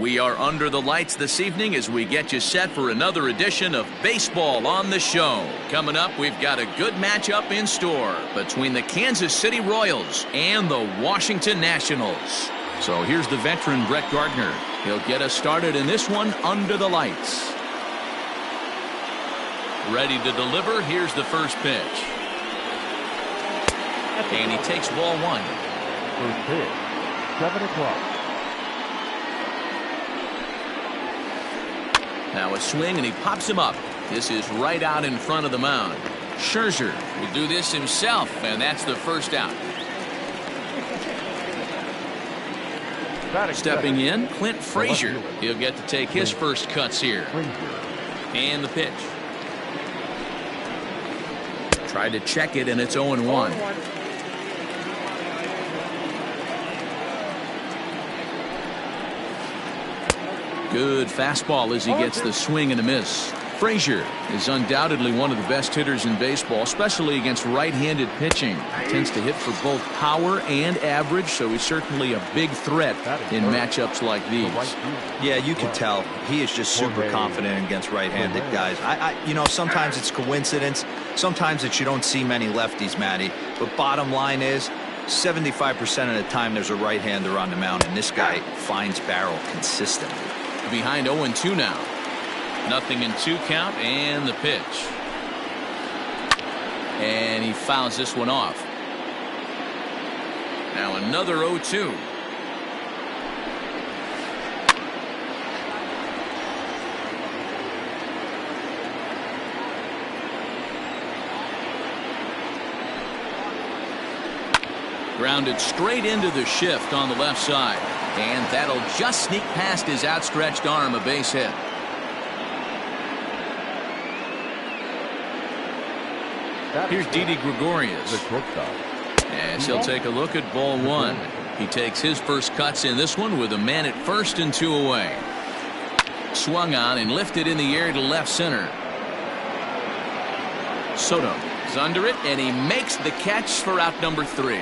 We are under the lights this evening as we get you set for another edition of Baseball on the Show. Coming up, we've got a good matchup in store between the Kansas City Royals and the Washington Nationals. So here's the veteran Brett Gardner. He'll get us started in this one under the lights. Ready to deliver. Here's the first pitch. And he takes ball one. First pitch, 7 o'clock. Now a swing, and he pops him up. This is right out in front of the mound. Scherzer will do this himself, and that's the first out. Stepping in, Clint Frazier. He'll get to take his first cuts here. And the pitch. Tried to check it, and it's 0-1. Good fastball as he gets the swing and a miss. Frazier is undoubtedly one of the best hitters in baseball, especially against right-handed pitching. He tends to hit for both power and average, so he's certainly a big threat in matchups like these. Yeah, you can tell he is just super confident against right-handed guys. You know, sometimes it's coincidence. Sometimes it's you don't see many lefties, Matty. But bottom line is, 75% of the time there's a right-hander on the mound, and this guy finds barrel consistently. Behind 0-2 now. Nothing in 2 count, and the pitch. And he fouls this one off. Now another 0-2. Grounded straight into the shift on the left side. And that'll just sneak past his outstretched arm, a base hit. Here's Didi Gregorius. As he'll take a look at ball one. He takes his first cuts in this one with a man at first and 2 away. Swung on and lifted in the air to left center. Soto is under it, and he makes the catch for out number 3.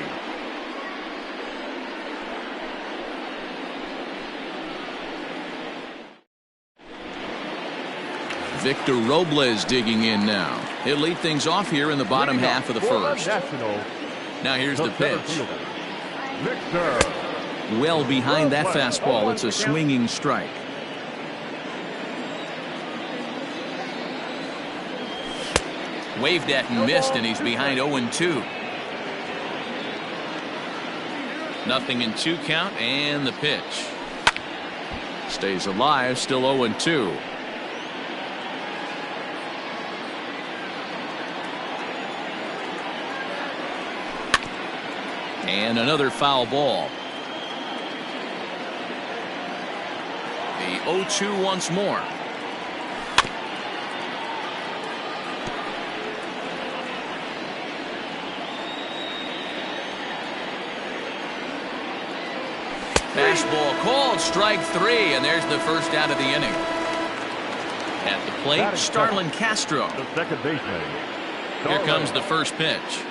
Victor Robles digging in now. He'll lead things off here in the bottom half of the first. Now here's the pitch. Well behind that fastball. It's a swinging strike. Waved at and missed, and he's behind 0-2. Nothing in 2 count, and the pitch. Stays alive, still 0-2. And another foul ball. The 0-2 once more. Fastball called, strike 3, and there's the first out of the inning. At the plate, Starlin Castro. The second baseman. Here comes the first pitch.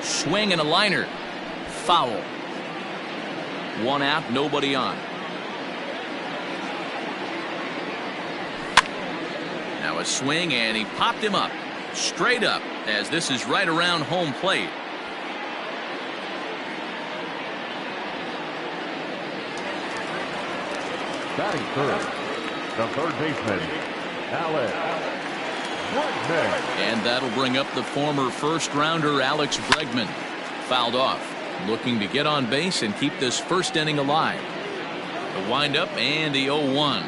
Swing and a liner. Foul. 1 out, nobody on. Now a swing, and he popped him up. Straight up, as this is right around home plate. Batting third, the third baseman, Alex Bregman. And that'll bring up the former first-rounder Alex Bregman. Fouled off. Looking to get on base and keep this first inning alive. The windup and the 0-1.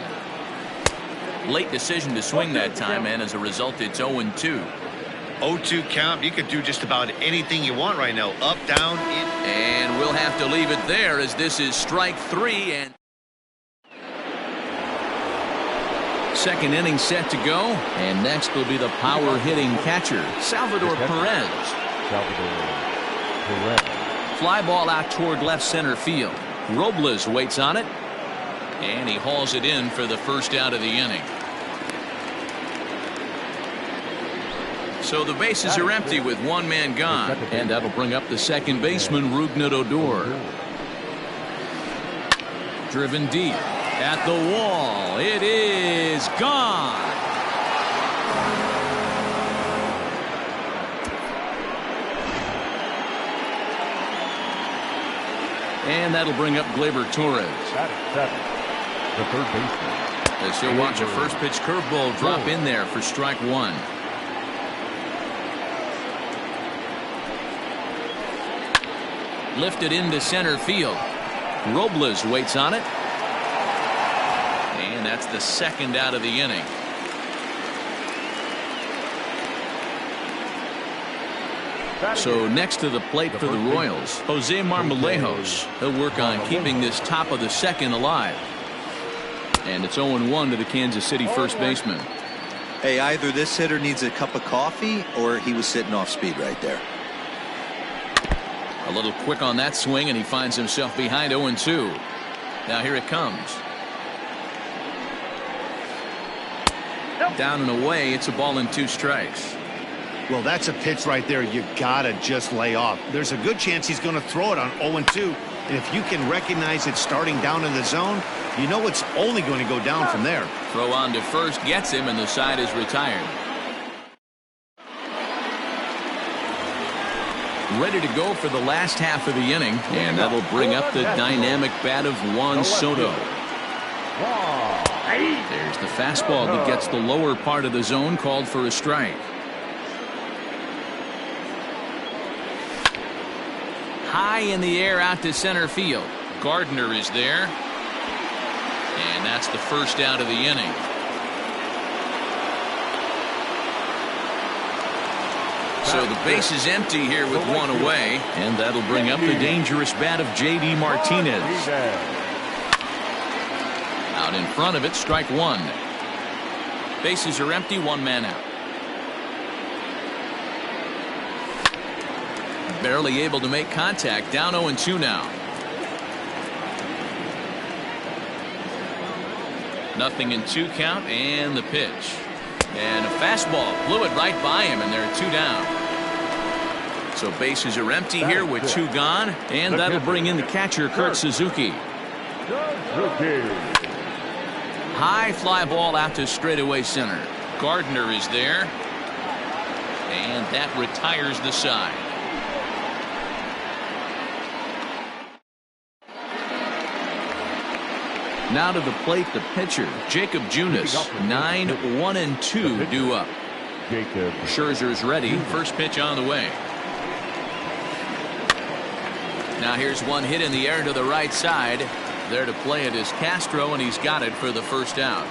Late decision to swing that time, and as a result, it's 0-2. 0-2 count. You could do just about anything you want right now. Up, down, in. And we'll have to leave it there, as this is strike 3. And second inning set to go, and next will be the power hitting catcher, Salvador Perez. Fly ball out toward left center field. Robles waits on it, and he hauls it in for the first out of the inning. So the bases are empty with 1 man gone, and that'll bring up the second baseman, Rougned Odor. Driven deep at the wall. It is gone. And that'll bring up Gleyber Torres. That is 7. The third baseman. As he'll watch a first pitch curveball drop in there for strike one. Lifted into center field. Robles waits on it. And that's the second out of the inning. So next to the plate for the Royals, Jose Marmolejos. He'll work on keeping this top of the second alive. And it's 0-1 to the Kansas City first baseman. Hey, either this hitter needs a cup of coffee or he was sitting off speed right there. A little quick on that swing, and he finds himself behind 0-2. Now here it comes. Down and away. It's a ball and 2 strikes. Well, that's a pitch right there you gotta just lay off. There's a good chance he's going to throw it on 0-2, and if you can recognize it starting down in the zone, you know it's only going to go down from there. Throw on to first gets him, and the side is retired. Ready to go for the last half of the inning, and that'll bring up the dynamic bat of Juan Soto. There's the fastball that gets the lower part of the zone, called for a strike. High in the air out to center field. Gardner is there. And that's the first out of the inning. So the base is empty here with one away. And that'll bring up the dangerous bat of J.D. Martinez. Out in front of it, strike one. Bases are empty, 1 man out. Barely able to make contact, down 0-2 now. Nothing in 2 count, and the pitch. And a fastball blew it right by him, and there are 2 down. So bases are empty here with 2 gone, and that'll bring in the catcher, Kurt Suzuki. High fly ball out to straightaway center. Gardner is there, and that retires the side. Now to the plate, the pitcher, Jacob Junis. 9-1-2 due up. Scherzer's ready. First pitch on the way. Now here's one hit in the air to the right side. There to play it is Castro, and he's got it for the first out.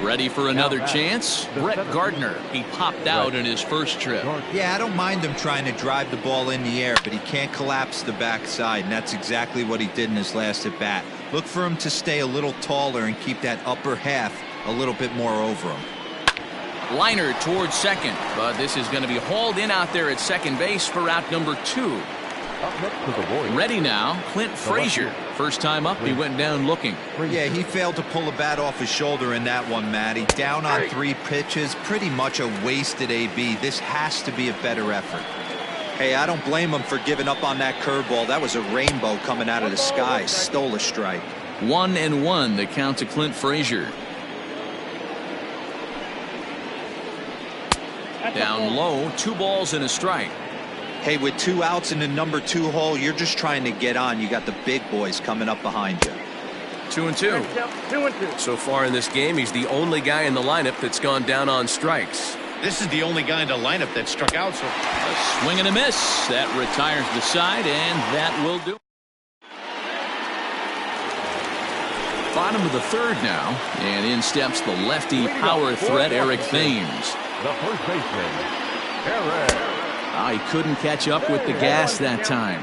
Ready for another chance? Brett Gardner. He popped out in his first trip. Yeah, I don't mind him trying to drive the ball in the air, but he can't collapse the backside, and that's exactly what he did in his last at bat. Look for him to stay a little taller and keep that upper half a little bit more over him. Liner towards second, but this is going to be hauled in out there at second base for out number 2. Ready now, Clint Frazier. First time up, he went down looking. Yeah, he failed to pull a bat off his shoulder in that one, Matty. Down on 3 pitches, pretty much a wasted AB. This has to be a better effort. Hey, I don't blame him for giving up on that curveball. That was a rainbow coming out of the sky. Stole a strike. 1-1, the count to Clint Frazier. Down low, 2 balls and a strike. Hey, with 2 outs in the number 2 hole, you're just trying to get on. You got the big boys coming up behind you. 2-2. So far in this game, he's the only guy in the lineup that's gone down on strikes. This is the only guy in the lineup that struck out. So a swing and a miss. That retires the side, and that will do it. Bottom of the 3rd now, and in steps the lefty power threat, Eric Thames. The first baseman, Eric. He couldn't catch up with the gas that time.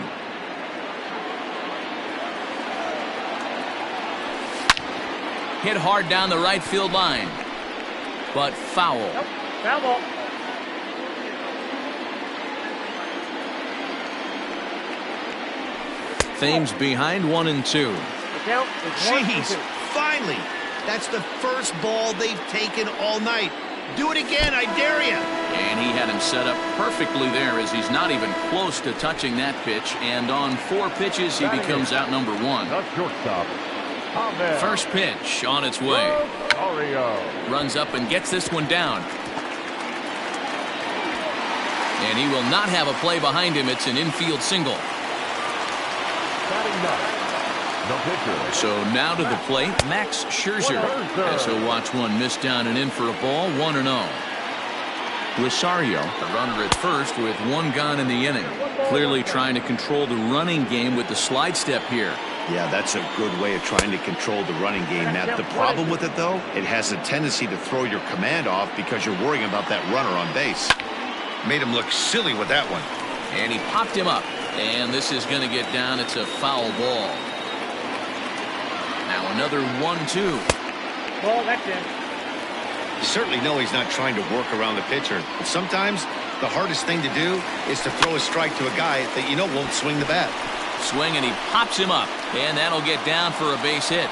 Hit hard down the right field line, but foul. Foul ball. Thames behind 1-2. Count is 1-2. jeez, finally, that's the first ball they've taken all night. Do it again, I dare you. And he had him set up perfectly there as he's not even close to touching that pitch. And on 4 pitches, he becomes out number 1. The shortstop. First pitch on its way. Runs up and gets this one down. And he will not have a play behind him. It's an infield single. So now to the plate, Max Scherzer. As he'll watch one miss down and in for a ball, 1-0. Rosario, the runner at first with 1 gone in the inning. Clearly trying to control the running game with the slide step here. Yeah, that's a good way of trying to control the running game, Matt. The problem with it, though, it has a tendency to throw your command off because you're worrying about that runner on base. Made him look silly with that one. And he popped him up. And this is going to get down. It's a foul ball. Now another 1-2. Well, that's it. You certainly know he's not trying to work around the pitcher. But sometimes the hardest thing to do is to throw a strike to a guy that you know won't swing the bat. Swing, and he pops him up. And that'll get down for a base hit.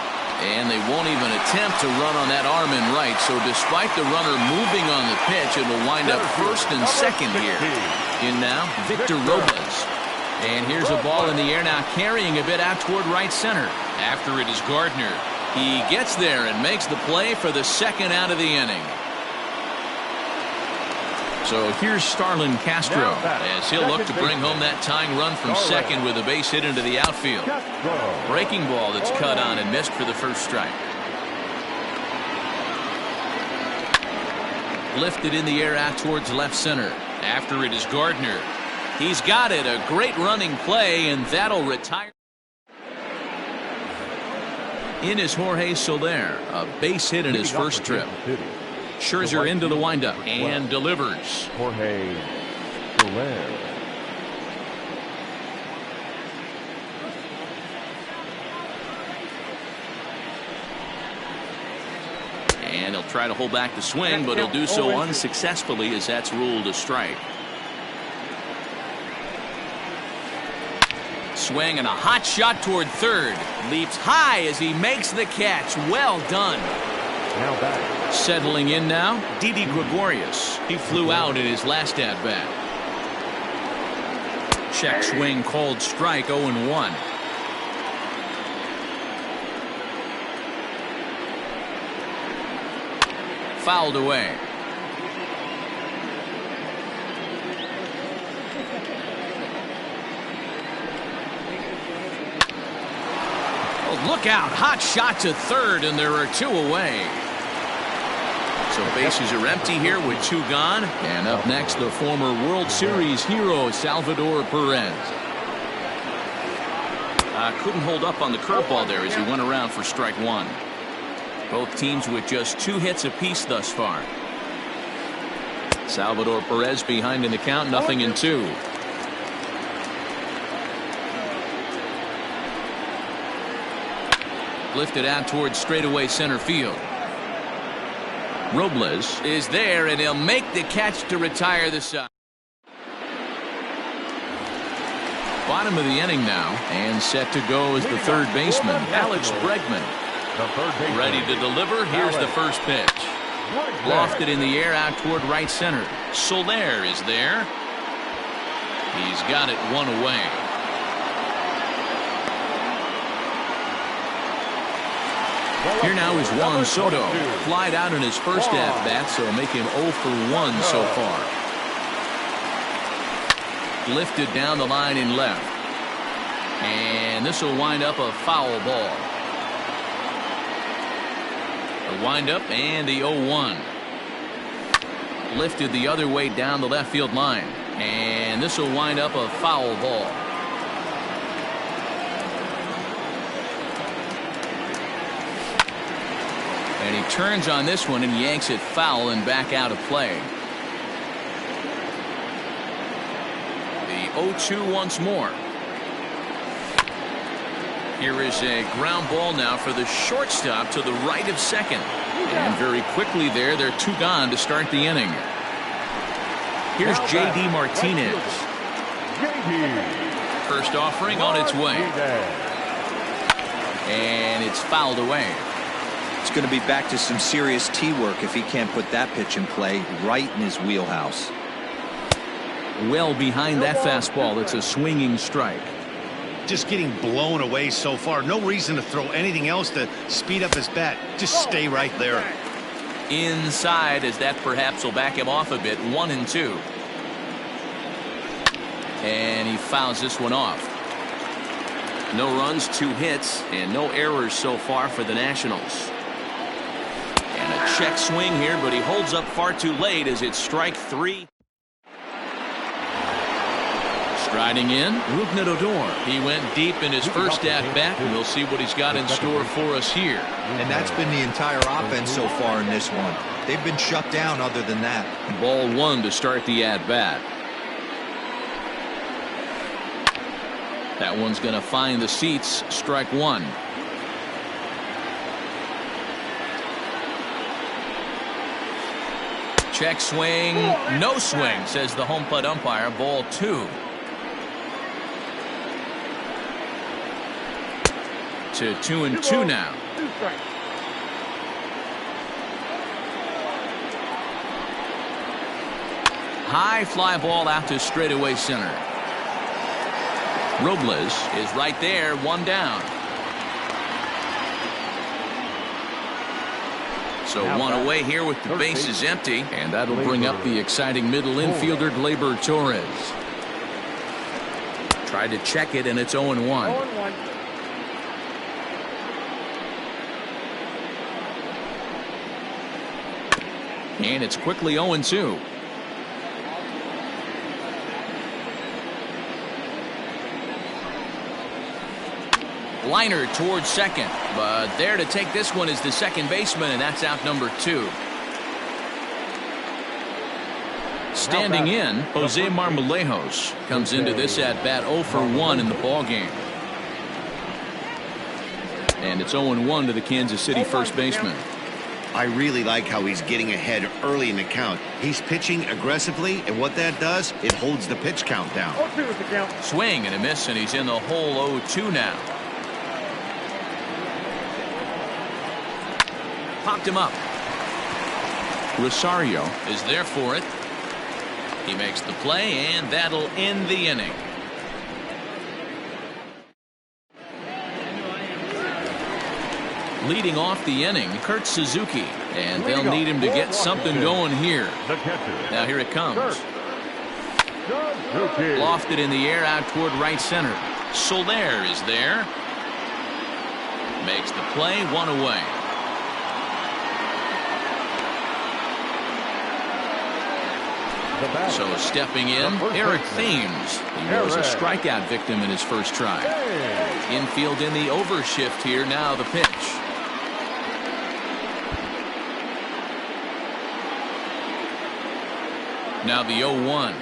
And they won't even attempt to run on that arm in right. So despite the runner moving on the pitch, it'll wind up first and second here. In now, Victor Robles. And here's a ball in the air now, carrying a bit out toward right center. After it is Gardner. He gets there and makes the play for the second out of the inning. So here's Starlin Castro as he'll look to bring home that tying run from second with a base hit into the outfield. Breaking ball that's cut on and missed for the first strike. Lifted in the air out towards left center. After it is Gardner. He's got it. A great running play, and that'll retire. In is Jorge Soler, a base hit in his first trip. Scherzer into the windup and delivers. Jorge Soler. And he'll try to hold back the swing, but he'll do so unsuccessfully as that's ruled a strike. Swing and a hot shot toward third. Leaps high as he makes the catch. Well done. Now back. Settling in now, Didi Gregorius. He flew out in his last at-bat. Check swing called strike, 0-1. Fouled away. Oh, look out. Hot shot to third, and there are 2 away. So bases are empty here with 2 gone. And up next, the former World Series hero, Salvador Perez. Couldn't hold up on the curveball there as he went around for strike 1. Both teams with just 2 hits apiece thus far. Salvador Perez behind in the count, 0-2. Lifted out towards straightaway center field. Robles is there, and he'll make the catch to retire the side. Bottom of the inning now, and set to go is the third baseman, Alex Bregman. Ready to deliver. Here's the first pitch. Lofted in the air out toward right center. Soler is there. He's got it 1 away. Here now is Juan Soto. Flied out in his first at-bat, so make him 0 for 1 so far. Lifted down the line in left. And this will wind up a foul ball. A windup and the 0-1. Lifted the other way down the left field line. And this will wind up a foul ball. And he turns on this one and yanks it foul and back out of play. The 0-2 once more. Here is a ground ball now for the shortstop to the right of second. And very quickly there, they're 2 gone to start the inning. Here's J.D. Martinez. First offering on its way. And it's fouled away. It's going to be back to some serious tee work if he can't put that pitch in play right in his wheelhouse. Well behind that fastball. It's a swinging strike. Just getting blown away so far. No reason to throw anything else to speed up his bat. Just stay right there. Inside, as that perhaps will back him off a bit. 1-2. And he fouls this one off. No runs, 2 hits, and no errors so far for the Nationals. And a check swing here, but he holds up far too late as it's strike 3. Striding in, Rougned Odor. He went deep in his first at-bat, and we'll see what he's got in store for us here. And that's been the entire offense so far in this one. They've been shut down other than that. Ball 1 to start the at-bat. That one's going to find the seats. Strike 1. Check swing. No swing, says the home plate umpire. Ball 2. To 2-2 now. High fly ball out to straightaway center. Robles is right there, 1 down. So 1 away here with the bases empty, and that'll bring up the exciting middle infielder Gleyber Torres. Tried to check it, and it's 0-1. And it's quickly 0-2. Liner towards second, but there to take this one is the second baseman, and that's out number 2. Standing in, Jose Marmolejos comes into this at bat 0 for 1 in the ball game. And it's 0-1 to the Kansas City first baseman. I really like how he's getting ahead early in the count. He's pitching aggressively, and what that does, it holds the pitch count down. Swing and a miss, and he's in the hole 0-2 now. Popped him up. Rosario is there for it. He makes the play, and that'll end the inning. Leading off the inning, Kurt Suzuki, and they'll need him to get something going here. Now here it comes. Lofted in the air out toward right center. Soler is there. Makes the play, 1 away. So stepping in, Eric Thames. He was a strikeout victim in his first try. Infield in the overshift here. Now the pitch. Now the 0-1.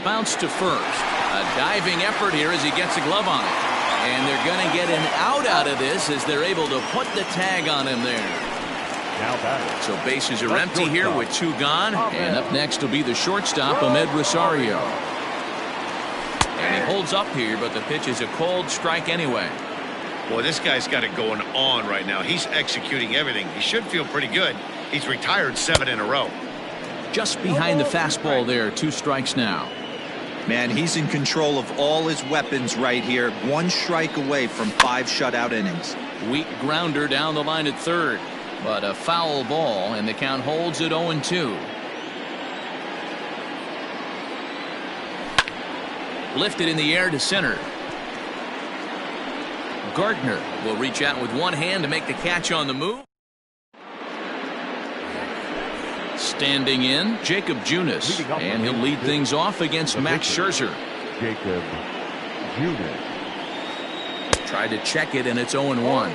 Bounce to first. A diving effort here as he gets a glove on it. And they're going to get an out of this as they're able to put the tag on him there. So bases are empty here with 2 gone. And up next will be the shortstop, Ahmed Rosario. And he holds up here, but the pitch is a cold strike anyway. Boy, this guy's got it going on right now. He's executing everything. He should feel pretty good. He's retired 7 in a row. Just behind the fastball there, 2 strikes now. Man, he's in control of all his weapons right here. 1 strike away from 5 shutout innings. Weak grounder down the line at third. But a foul ball, and the count holds at 0-2. Lifted in the air to center. Gardner will reach out with 1 hand to make the catch on the move. Standing in, Jacob Junis, and he'll lead things off against Max Scherzer. Jacob Junis. Tried to check it, and it's 0-1.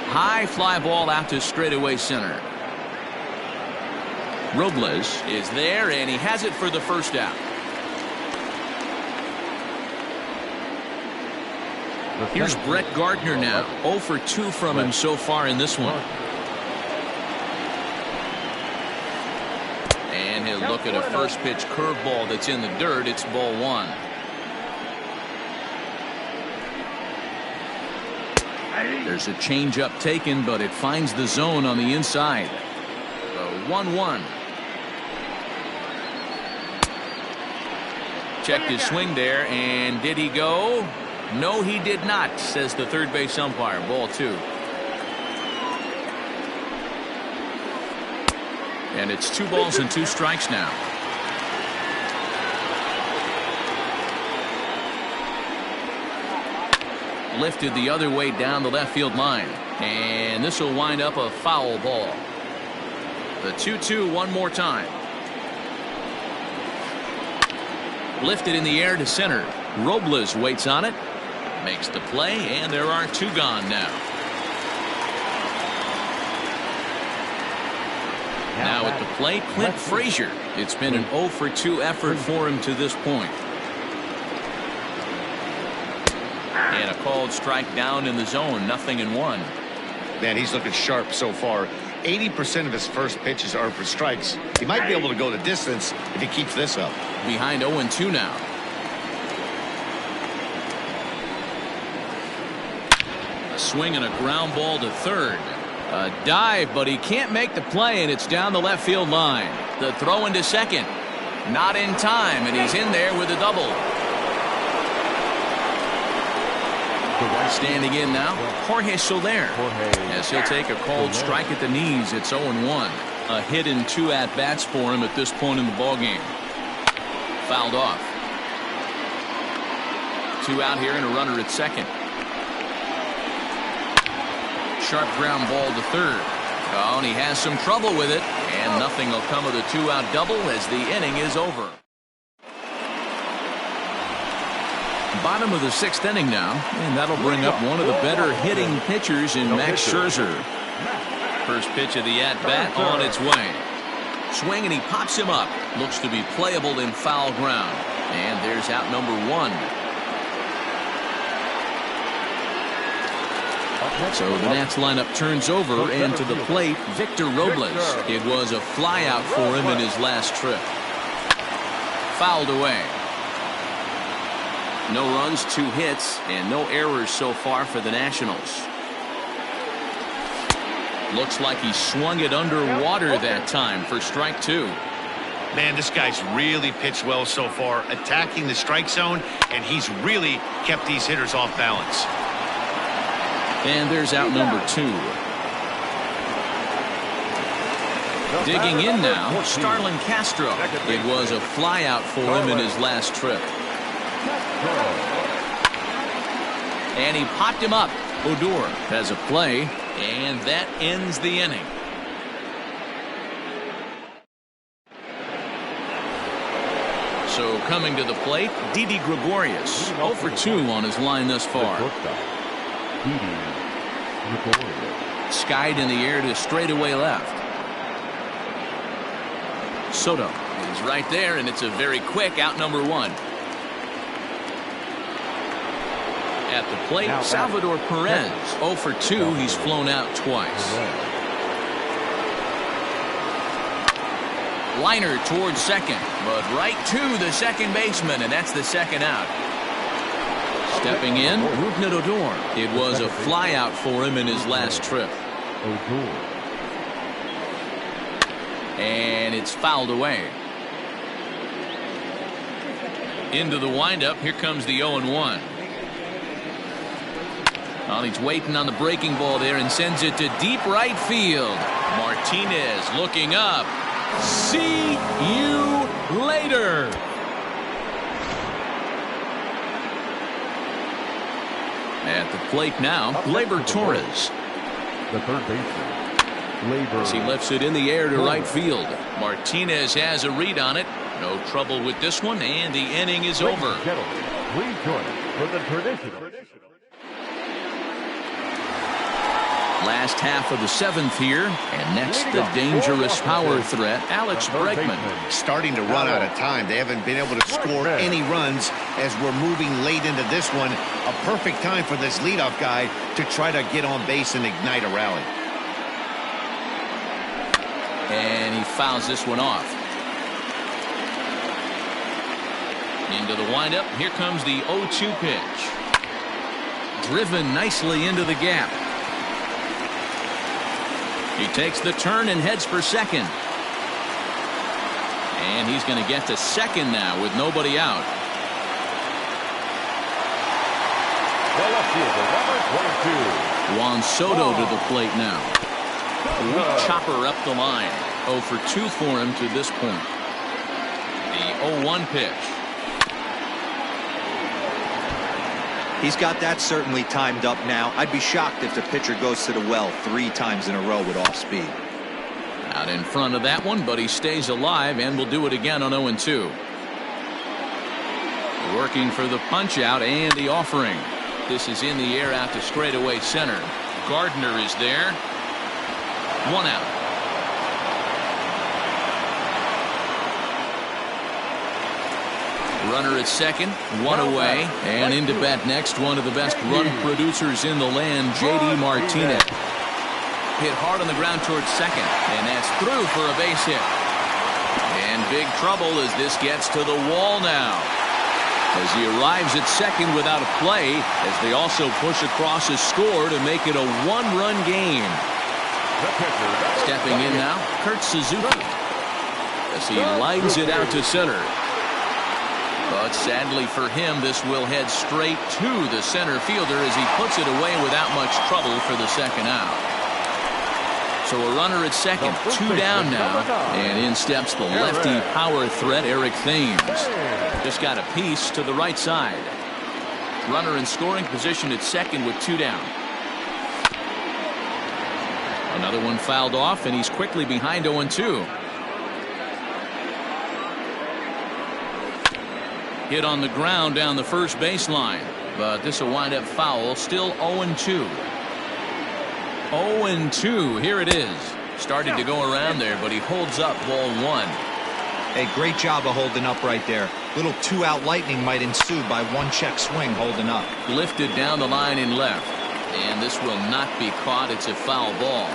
High fly ball out to straightaway center. Robles is there, and he has it for the first out. Here's Brett Gardner now. 0 for 2 from him so far in this one. And He'll look at a first pitch curveball that's in the dirt. It's ball one. There's a changeup taken, but it finds the zone on the inside. The 1-1. Checked his swing there, and did he go? No, he did not, says the third base umpire. Ball two. And it's 2 balls and 2 strikes now. Lifted the other way down the left field line. And this will wind up a foul ball. The 2-2 one more time. Lifted in the air to center. Robles waits on it. Makes the play, and there are 2 gone now. Now at the plate, Clint Frazier. It's been an 0 for 2 effort for him to this point. And a called strike down in the zone, 0-1. Man, he's looking sharp so far. 80% of his first pitches are for strikes. He might be able to go the distance if he keeps this up. Behind 0-2 now. A swing and a ground ball to third. A dive, but he can't make the play, and it's down the left field line. The throw into second. Not in time, and he's in there with a double. Standing in now, Jorge Soler, as he'll take a called strike at the knees. It's 0-1. A hit and 2 at-bats for him at this point in the ballgame. Fouled off. 2 out here and a runner at second. Sharp ground ball to third. Oh, and he has some trouble with it, and nothing will come of the 2-out double as the inning is over. Bottom of the 6th inning now, and that'll bring up one of the better hitting pitchers in Max Scherzer. First pitch of the at-bat on its way. Swing, and he pops him up. Looks to be playable in foul ground. And there's out number 1. So the Nats lineup turns over, and to the plate, Victor Robles. It was a flyout for him in his last trip. Fouled away. No runs, 2 hits, and no errors so far for the Nationals. Looks like he swung it underwater that time for strike 2. Man, this guy's really pitched well so far, attacking the strike zone, and he's really kept these hitters off balance. And there's out number 2. Digging in now, Starlin Castro. It was a flyout for him in his last trip. And he popped him up. Odor has a play, and that ends the inning. So coming to the plate, Didi Gregorius. 0 for 2 on his line thus far. Skied in the air to straightaway left. Soto is right there, and it's a very quick out number 1. At the plate, Salvador Perez. 0 for 2. He's flown out twice. Liner towards second, but right to the second baseman, and that's the second out. Stepping in, Rougned Odor. It was a flyout for him in his last trip. And it's fouled away. Into the windup, here comes the 0-1. Well, he's waiting on the breaking ball there and sends it to deep right field. Martinez looking up. See you later. At the plate now, Gleyber Torres. The third baseman, Gleyber. As he lifts it in the air to right field. Martinez has a read on it. No trouble with this one, and the inning is over. Gentlemen, please join us for the traditional. Last half of the 7th here, and next the dangerous power threat, Alex Bregman. Starting to run out of time. They haven't been able to score any runs as we're moving late into this one. A perfect time for this leadoff guy to try to get on base and ignite a rally. And he fouls this one off. Into the windup. Here comes the 0-2 pitch. Driven nicely into the gap. He takes the turn and heads for second. And he's going to get to second now with nobody out. The left fielder, number 22. Juan Soto to the plate now. Weak chopper up the line. 0 for 2 for him to this point. The 0-1 pitch. He's got that certainly timed up now. I'd be shocked if the pitcher goes to the well 3 times in a row with off speed. Out in front of that one, but he stays alive and will do it again on 0-2. Working for the punch out and the offering. This is in the air out to straightaway center. Gardner is there. 1 out. Runner at second, 1 away, and into bat next, one of the best run producers in the land, J.D. Martinez. Hit hard on the ground towards second, and that's through for a base hit. And big trouble as this gets to the wall now, as he arrives at second without a play, as they also push across a score to make it a 1-run game. Stepping in now, Kurt Suzuki, as he lines it out to center. But sadly for him, this will head straight to the center fielder as he puts it away without much trouble for the second out. So a runner at second, 2 down now, and in steps the lefty power threat, Eric Thames. Just got a piece to the right side. Runner in scoring position at second with 2 down. Another one fouled off, and he's quickly behind 0-2. Hit on the ground down the first baseline, but this will wind up foul. Still 0-2. 0-2. Here it is. Started to go around there, but he holds up ball 1. Hey, great job of holding up right there. Little 2-out lightning might ensue by 1-check swing holding up. Lifted down the line in left, and this will not be caught. It's a foul ball.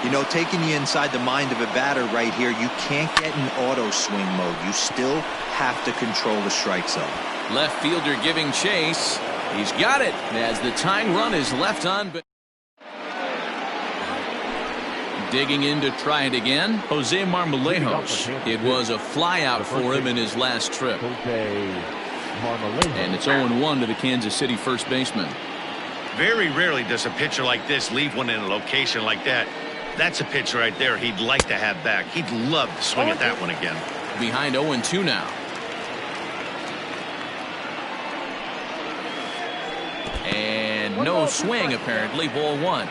You know, taking you inside the mind of a batter right here, you can't get in auto swing mode. You still have to control the strike zone. Left fielder giving chase. He's got it as the tying run is left on. Digging in to try it again, Jose Marmolejos. It was a flyout for him in his last trip. And it's 0-1 to the Kansas City first baseman. Very rarely does a pitcher like this leave one in a location like that. That's a pitch right there he'd like to have back. He'd love to swing at that one again. Behind 0-2 now. And no swing apparently, ball 1.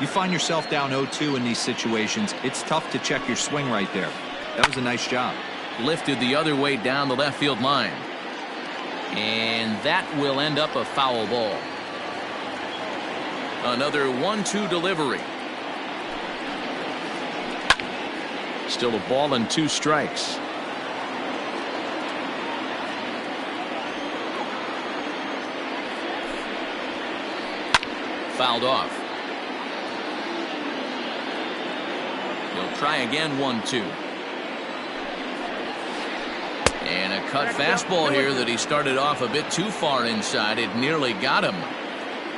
You find yourself down 0-2 in these situations, it's tough to check your swing right there. That was a nice job. Lifted the other way down the left field line. And that will end up a foul ball. Another 1-2 delivery. Still a ball and 2 strikes. Fouled off. He'll try again, 1-2. And a cut fastball here that he started off a bit too far inside. It nearly got him.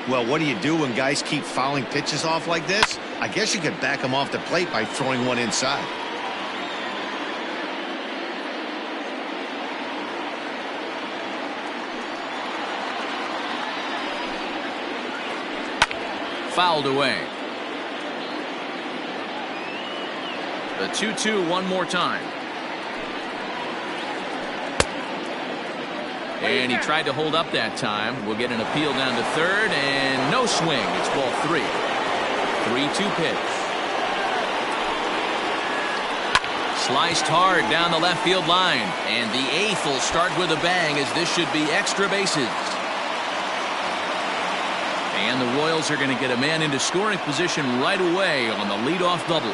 Well, what do you do when guys keep fouling pitches off like this? I guess you could back them off the plate by throwing one inside. Fouled away. The 2-2 one more time. And he tried to hold up that time. We'll get an appeal down to third, and no swing. It's ball 3. 3-2 pitch. Sliced hard down the left field line, and the 8th will start with a bang, as this should be extra bases. And the Royals are going to get a man into scoring position right away on the leadoff double.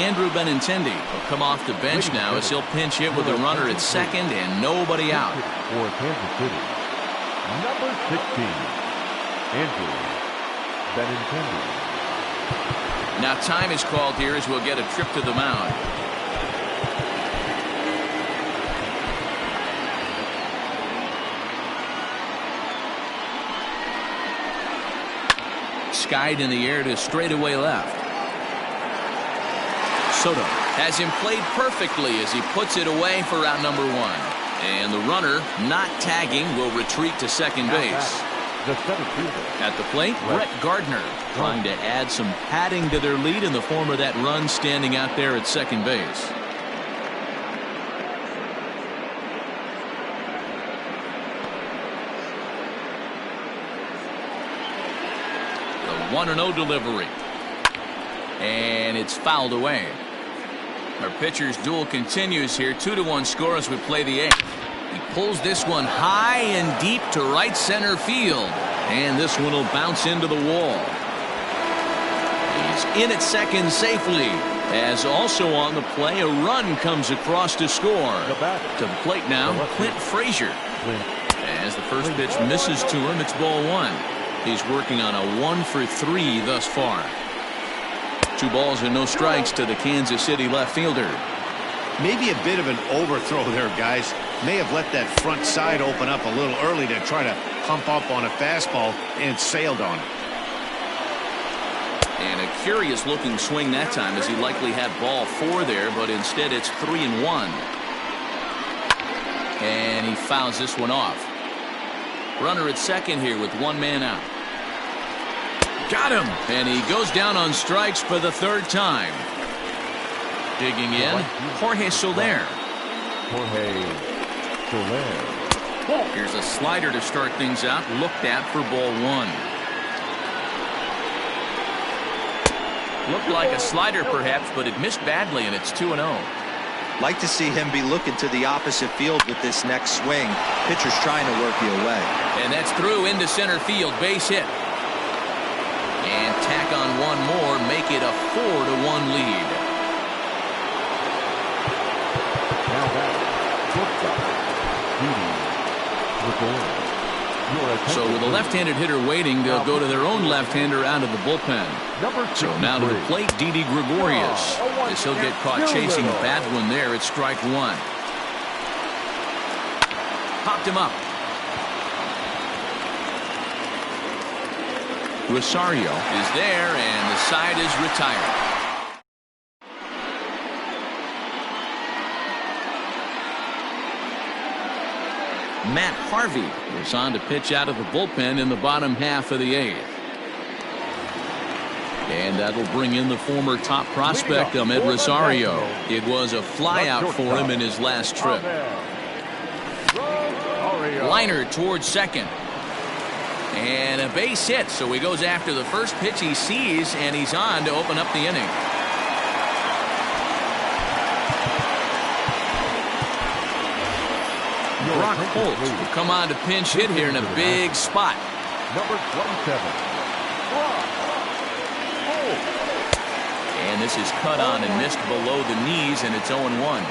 Andrew Benintendi will come off the bench now as he'll pinch hit with a runner at second and nobody out. For Kansas City, number 16, Andrew Benintendi. Now time is called here as we'll get a trip to the mound. skied in the air to straightaway left. Soto has him played perfectly as he puts it away for out number 1. And the runner, not tagging, will retreat to second base. At the plate, Brett Gardner trying to add some padding to their lead in the form of that run standing out there at second base. The 1-0 delivery. And it's fouled away. Our pitcher's duel continues here. 2-1 score as we play the 8th. He pulls this one high and deep to right center field. And this one will bounce into the wall. He's in at second safely. As also on the play, a run comes across to score. To the plate now, Clint Frazier. As the first pitch misses to him, it's ball 1. He's working on a 1-for-3 thus far. 2 balls and no strikes to the Kansas City left fielder. Maybe a bit of an overthrow there, guys. May have let that front side open up a little early to try to pump up on a fastball, and sailed on it. And a curious looking swing that time, as he likely had ball 4 there, but instead it's 3-1. And he fouls this one off. Runner at second here with 1 man out. Got him! And he goes down on strikes for the 3rd time. Digging in, Jorge Soler. Here's a slider to start things out, looked at for ball 1. Looked like a slider perhaps, but it missed badly, and it's 2-0. Like to see him be looking to the opposite field with this next swing. Pitcher's trying to work you away. And that's through into center field, base hit. And tack on 1 more, make it a 4-1 lead. So with a left-handed hitter waiting, they'll go to their own left-hander out of the bullpen. So now to the plate, Didi Gregorius. As he'll get caught chasing a bad one there at strike 1. Popped him up. Rosario is there, and the side is retired. Matt Harvey is on to pitch out of the bullpen in the bottom half of the 8th. And that'll bring in the former top prospect, Ahmed Rosario. It was a flyout for him in his last trip. Liner towards second. And a base hit, so he goes after the first pitch he sees, and he's on to open up the inning. Brock Holt will come on to pinch hit here in a big spot. Number 27. And this is cut on and missed below the knees, and it's 0-1.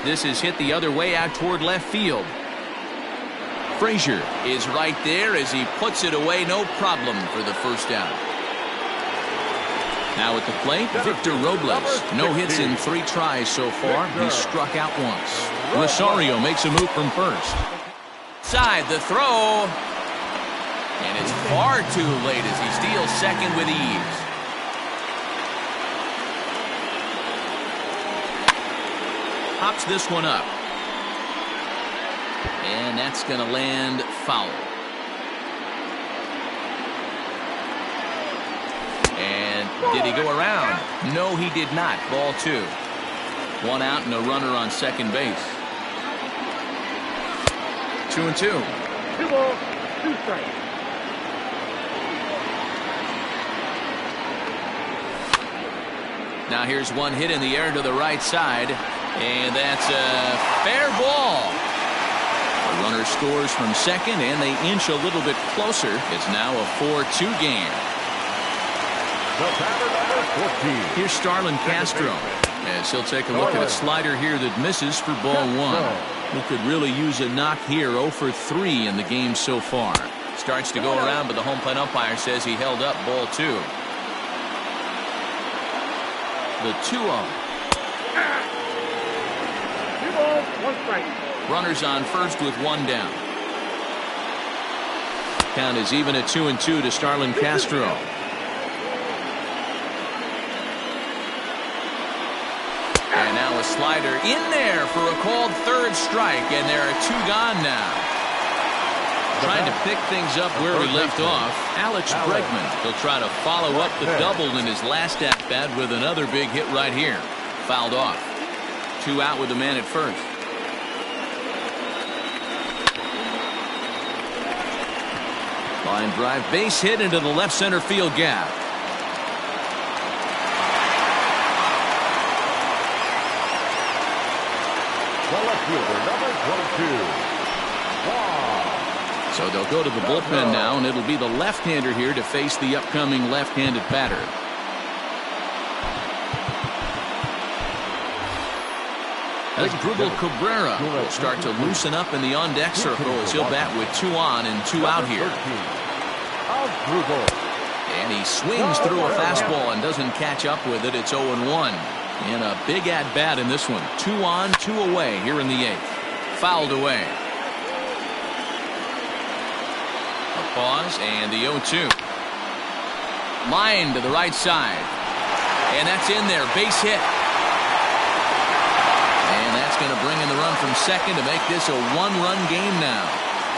This is hit the other way out toward left field. Frazier is right there as he puts it away, no problem for the first out. Now at the plate, Victor Robles. No hits in 3 tries so far. He's struck out once. Rosario makes a move from first. Side the throw. And it's far too late as he steals second with ease. Pops this one up. And that's going to land foul. And did he go around? No, he did not. Ball 2. 1 out and a runner on second base. 2-2. 2 balls, 2 strikes. Now here's one hit in the air to the right side. And that's a fair ball. The runner scores from second, and they inch a little bit closer. It's now a 4-2 game. Here's Starlin Castro, as he'll take a look at a slider here that misses for ball 1. He could really use a knock here. 0 for 3 in the game so far. Starts to go around, but the home plate umpire says he held up ball 2. The 2-0. 2 balls, 1 strike. Runners on first with 1 down. count is even at 2-2 to Starlin Castro. And now a slider in there for a called third strike, and there are 2 gone now. Trying to pick things up where we left off, Alex Bregman. He'll try to follow up the double in his last at-bat with another big hit right here. Fouled off. 2 out with the man at first. Line drive, base hit into the left center field gap. The left fielder, number 22. So they'll go to the bullpen now, and it'll be the left-hander here to face the upcoming left-handed batter. As Dribble Cabrera will start to loosen up in the on-deck circle as he'll bat with 2 on and 2 out here. And he swings through a fastball and doesn't catch up with it. It's 0-1. And a big at-bat in this one. 2 on, 2 away here in the 8th. Fouled away. A pause and the 0-2. Line to the right side. And that's in there. Base hit. And that's going to bring in the run from second to make this a 1-run game now.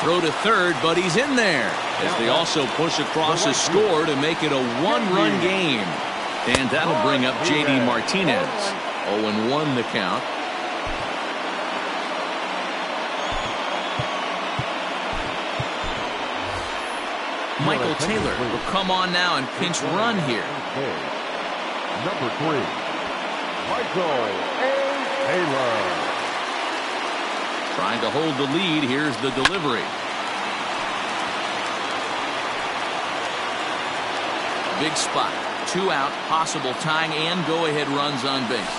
Throw to third, but he's in there. As they also push across a score to make it a 1-run game. And that'll bring up J.D. Martinez. 0-1 the count. Michael Taylor will come on now and pinch run here. Number 3, Michael Taylor. Trying to hold the lead. Here's the delivery. Big spot. 2 out, possible tying and go-ahead runs on base.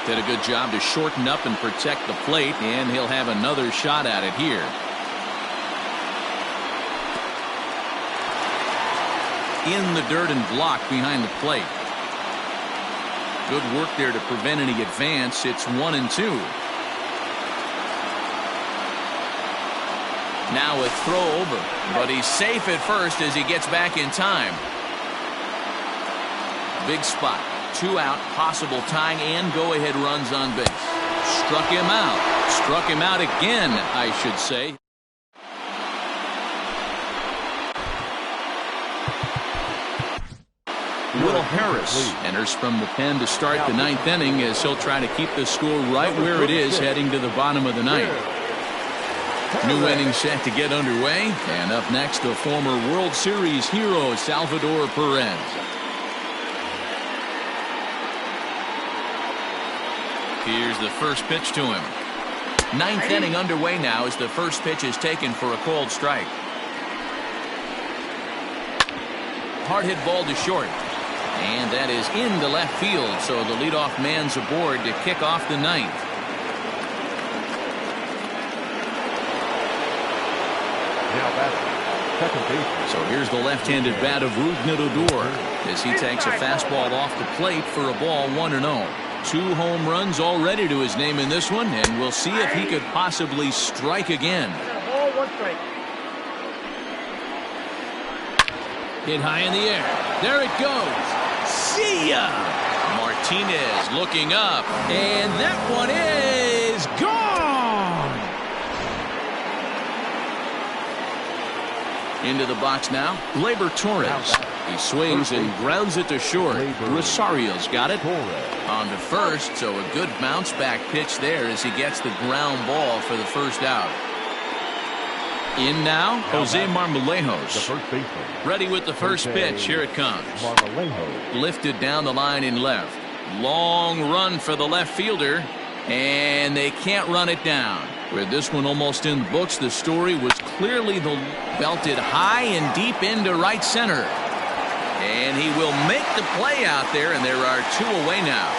Did a good job to shorten up and protect the plate, and he'll have another shot at it here. In the dirt and blocked behind the plate. Good work there to prevent any advance. It's 1-2. Now a throw over, but he's safe at first as he gets back in time. Big spot. 2 out, possible tying and go-ahead runs on base. Struck him out. Struck him out again, I should say. Will Harris enters from the pen to start the 9th inning as he'll try to keep the score right where it is heading to the bottom of the 9th. New inning set to get underway, and up next the former World Series hero Salvador Perez. Here's the first pitch to him. 9th inning underway now as the first pitch is taken for a called strike. Hard hit ball to short. And that is into left field, so the leadoff man's aboard to kick off the 9th. Now that's second base. So here's the left-handed bat of Rougned Odor as he takes a fastball off the plate for a ball 1-0. 2 home runs already to his name in this one, and we'll see if he could possibly strike again. Ball, 1 strike. Hit high in the air. There it goes. See ya! Martinez looking up, and that one is gone! Into the box now, Gleyber Torres. He swings and grounds it to short. Rosario's got it. On to first, so a good bounce-back pitch there as he gets the ground ball for the first out. In now, Jose Marmolejos. The first baseman. Ready with the first pitch. Here it comes. Marmolejos. Lifted down the line in left. Long run for the left fielder, and they can't run it down. With this one almost in the books, the story was clearly the belted high and deep into right center. And he will make the play out there, and there are 2 away now.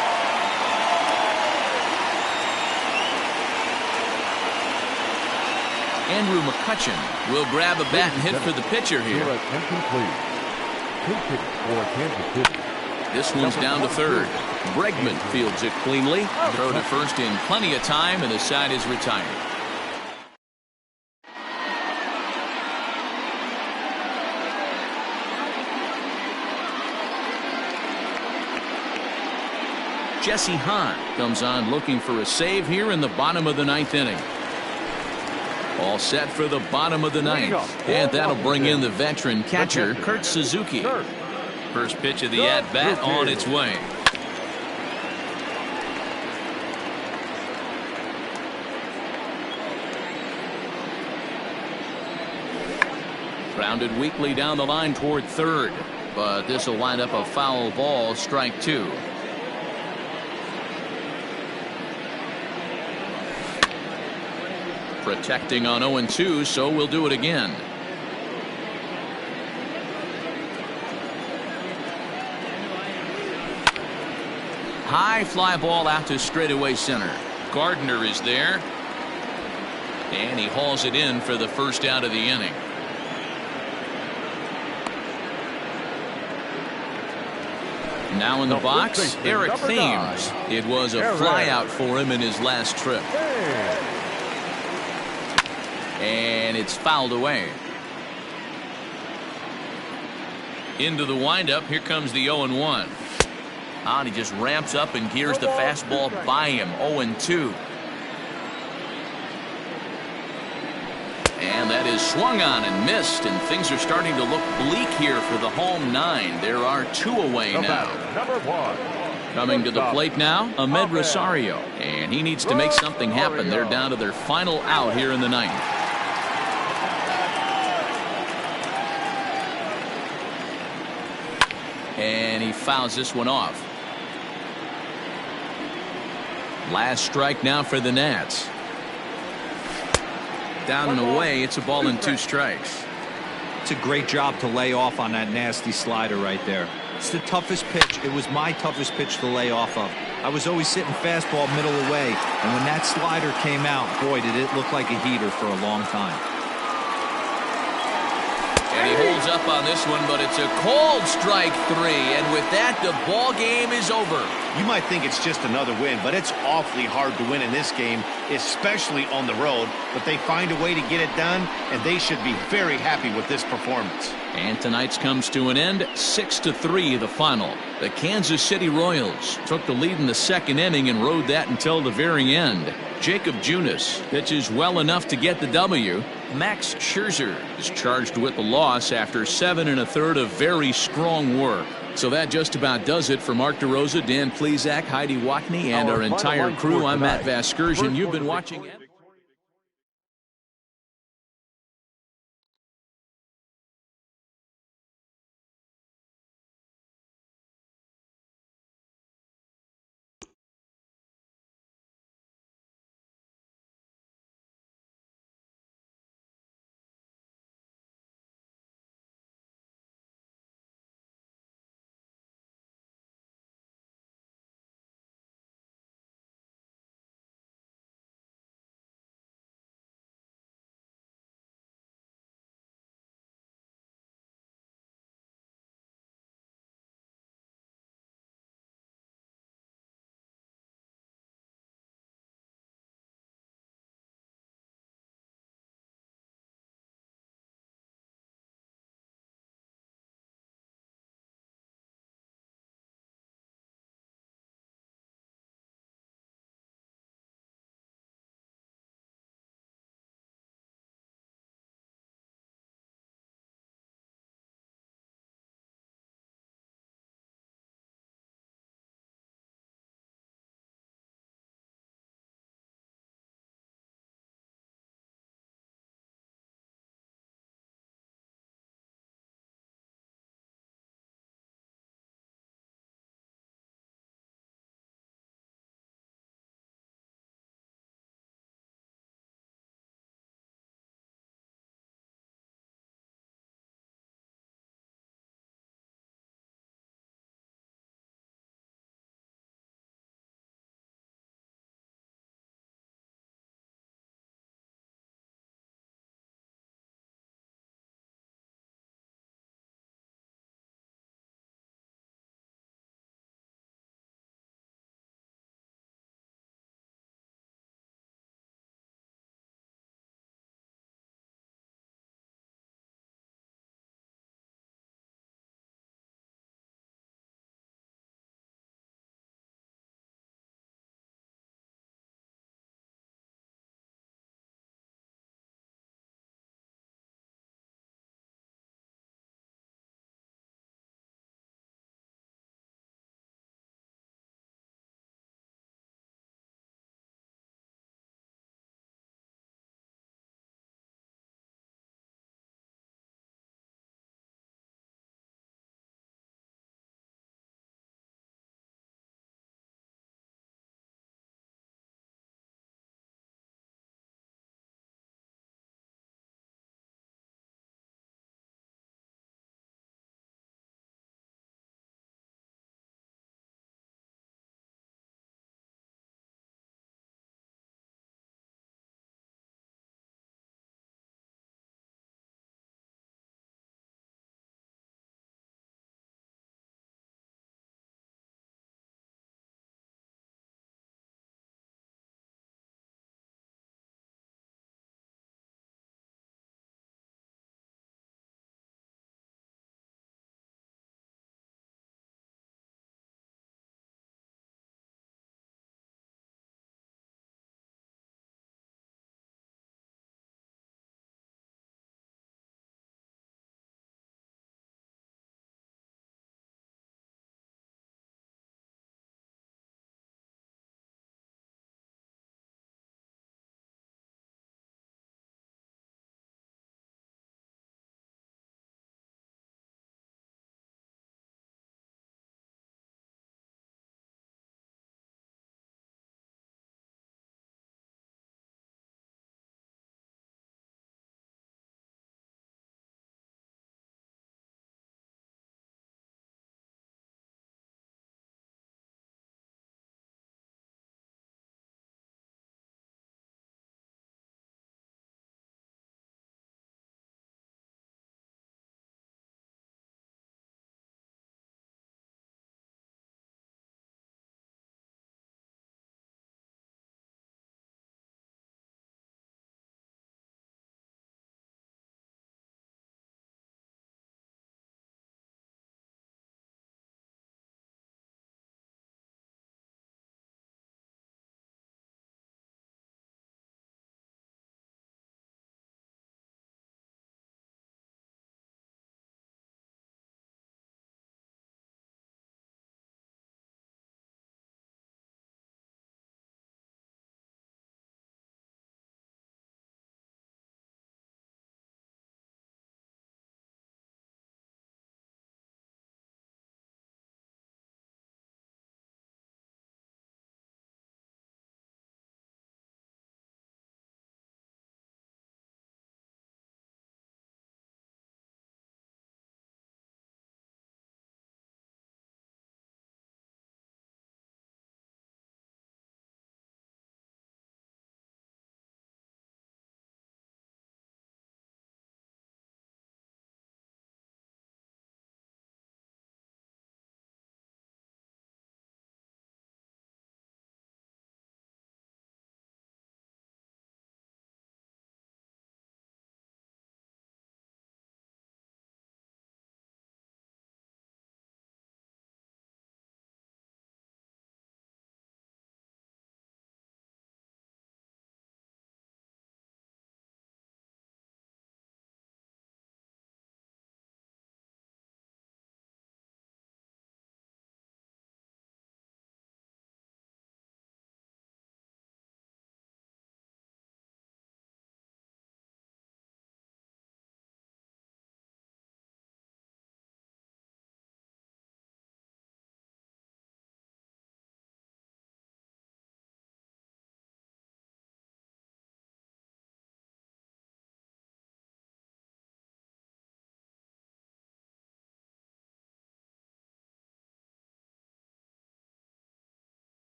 Andrew McCutchen will grab a bat and hit for the pitcher here. This one's down to third. Bregman fields it cleanly. Throw to first in plenty of time, and the side is retired. Jesse Hahn comes on looking for a save here in the bottom of the ninth inning. All set for the bottom of the ninth. And that'll bring in the veteran catcher, Kurt Suzuki. First pitch of the at-bat on its way. Grounded weakly down the line toward third. But this will wind up a foul ball, strike two. Protecting on 0-2, so we'll do it again. High fly ball out to straightaway center. Gardner is there. And he hauls it in for the first out of the inning. Now in the box, Eric Thames. It was a flyout for him in his last trip. And it's fouled away. Into the windup. Here comes the 0-1. And he just ramps up and gears the fastball by him. 0-2. And that is swung on and missed, and things are starting to look bleak here for the home nine. There are two away now. Number 1. Coming to the plate now, Ahmed Rosario, and he needs to make something happen. They're down to their final out here in the ninth. And he fouls this one off. Last strike now for the Nats. Down and away, it's a ball and 2 strikes. It's a great job to lay off on that nasty slider right there. It's the toughest pitch. It was my toughest pitch to lay off of. I was always sitting fastball middle away, and when that slider came out, boy, did it look like a heater for a long time. And he holds up on this one, but it's a cold strike 3, and with that, the ball game is over. You might think it's just another win, but it's awfully hard to win in this game, especially on the road. But they find a way to get it done, and they should be very happy with this performance. And tonight's comes to an end, 6-3 the final. The Kansas City Royals took the lead in the second inning and rode that until the very end. Jacob Junis pitches well enough to get the W. Max Scherzer is charged with the loss after 7 1/3 of very strong work. So that just about does it for Mark DeRosa, Dan Plesac, Heidi Watney, and our entire crew. I'm Matt Vasgersian. You've been watching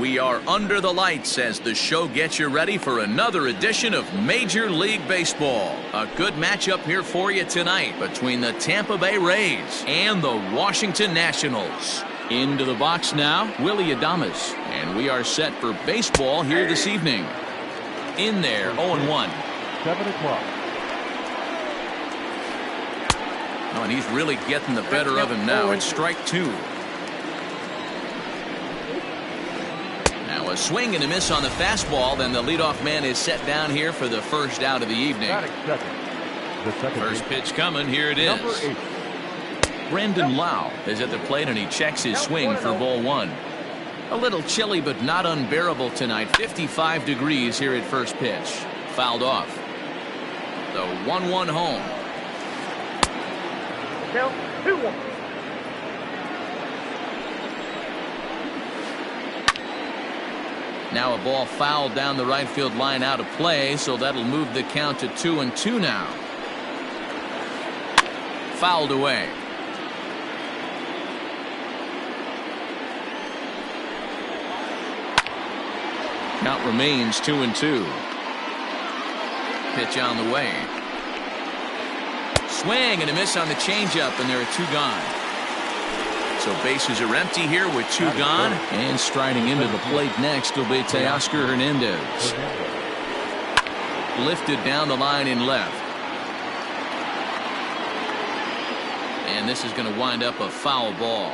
We are under the lights as the show gets you ready for another edition of Major League Baseball. A good matchup here for you tonight between the Tampa Bay Rays and the Washington Nationals. Into the box now, Willie Adames, and we are set for baseball here this evening. In there, 0-1. 7 o'clock. Oh, and he's really getting the better of him now. It's strike 2. Now a swing and a miss on the fastball. Then the leadoff man is set down here for the first out of the evening. First pitch coming. Here it is. Brandon Lau is at the plate and he checks his swing for ball 1. A little chilly but not unbearable tonight. 55 degrees here at first pitch. Fouled off. The 1-1 home. Count 2-1. Now a ball fouled down the right field line out of play, so that'll move the count to 2-2 now. Fouled away. Count remains 2-2. Pitch on the way. Swing and a miss on the changeup, and there are 2 gone. So bases are empty here with 2 gone. And striding into the plate next will be Teoscar Hernandez. Lifted down the line in left. And this is going to wind up a foul ball.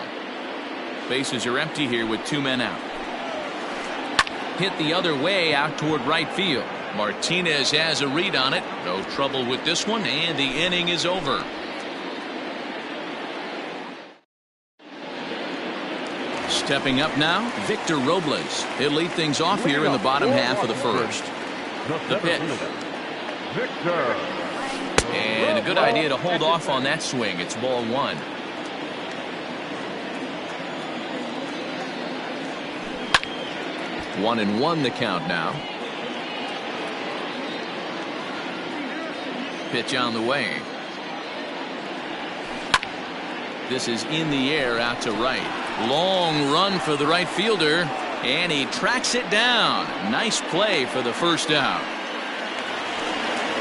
Bases are empty here with 2 men out. Hit the other way out toward right field. Martinez has a read on it. No trouble with this one, and the inning is over. Stepping up now, Victor Robles. He'll lead things off here in the bottom half of the first. The pitch. Victor. And a good idea to hold off on that swing. It's ball 1. One and 1 the count now. Pitch on the way. This is in the air out to right. Long run for the right fielder, and he tracks it down. Nice play for the first out.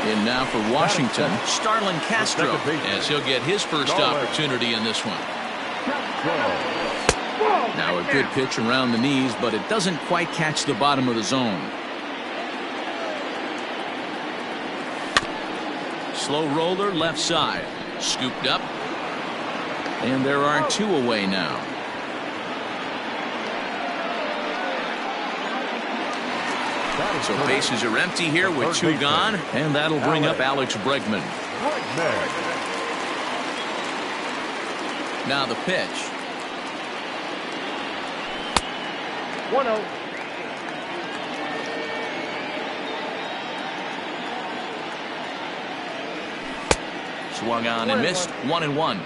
In now for Washington, Starlin Castro, as he'll get his first opportunity in this one. Now a good pitch around the knees, but it doesn't quite catch the bottom of the zone. Slow roller left side. Scooped up. And there are 2 away now. So bases are empty here with 2 gone. And that'll bring up Alex Bregman. Now the pitch. 1-0. Swung on and missed. 1-1.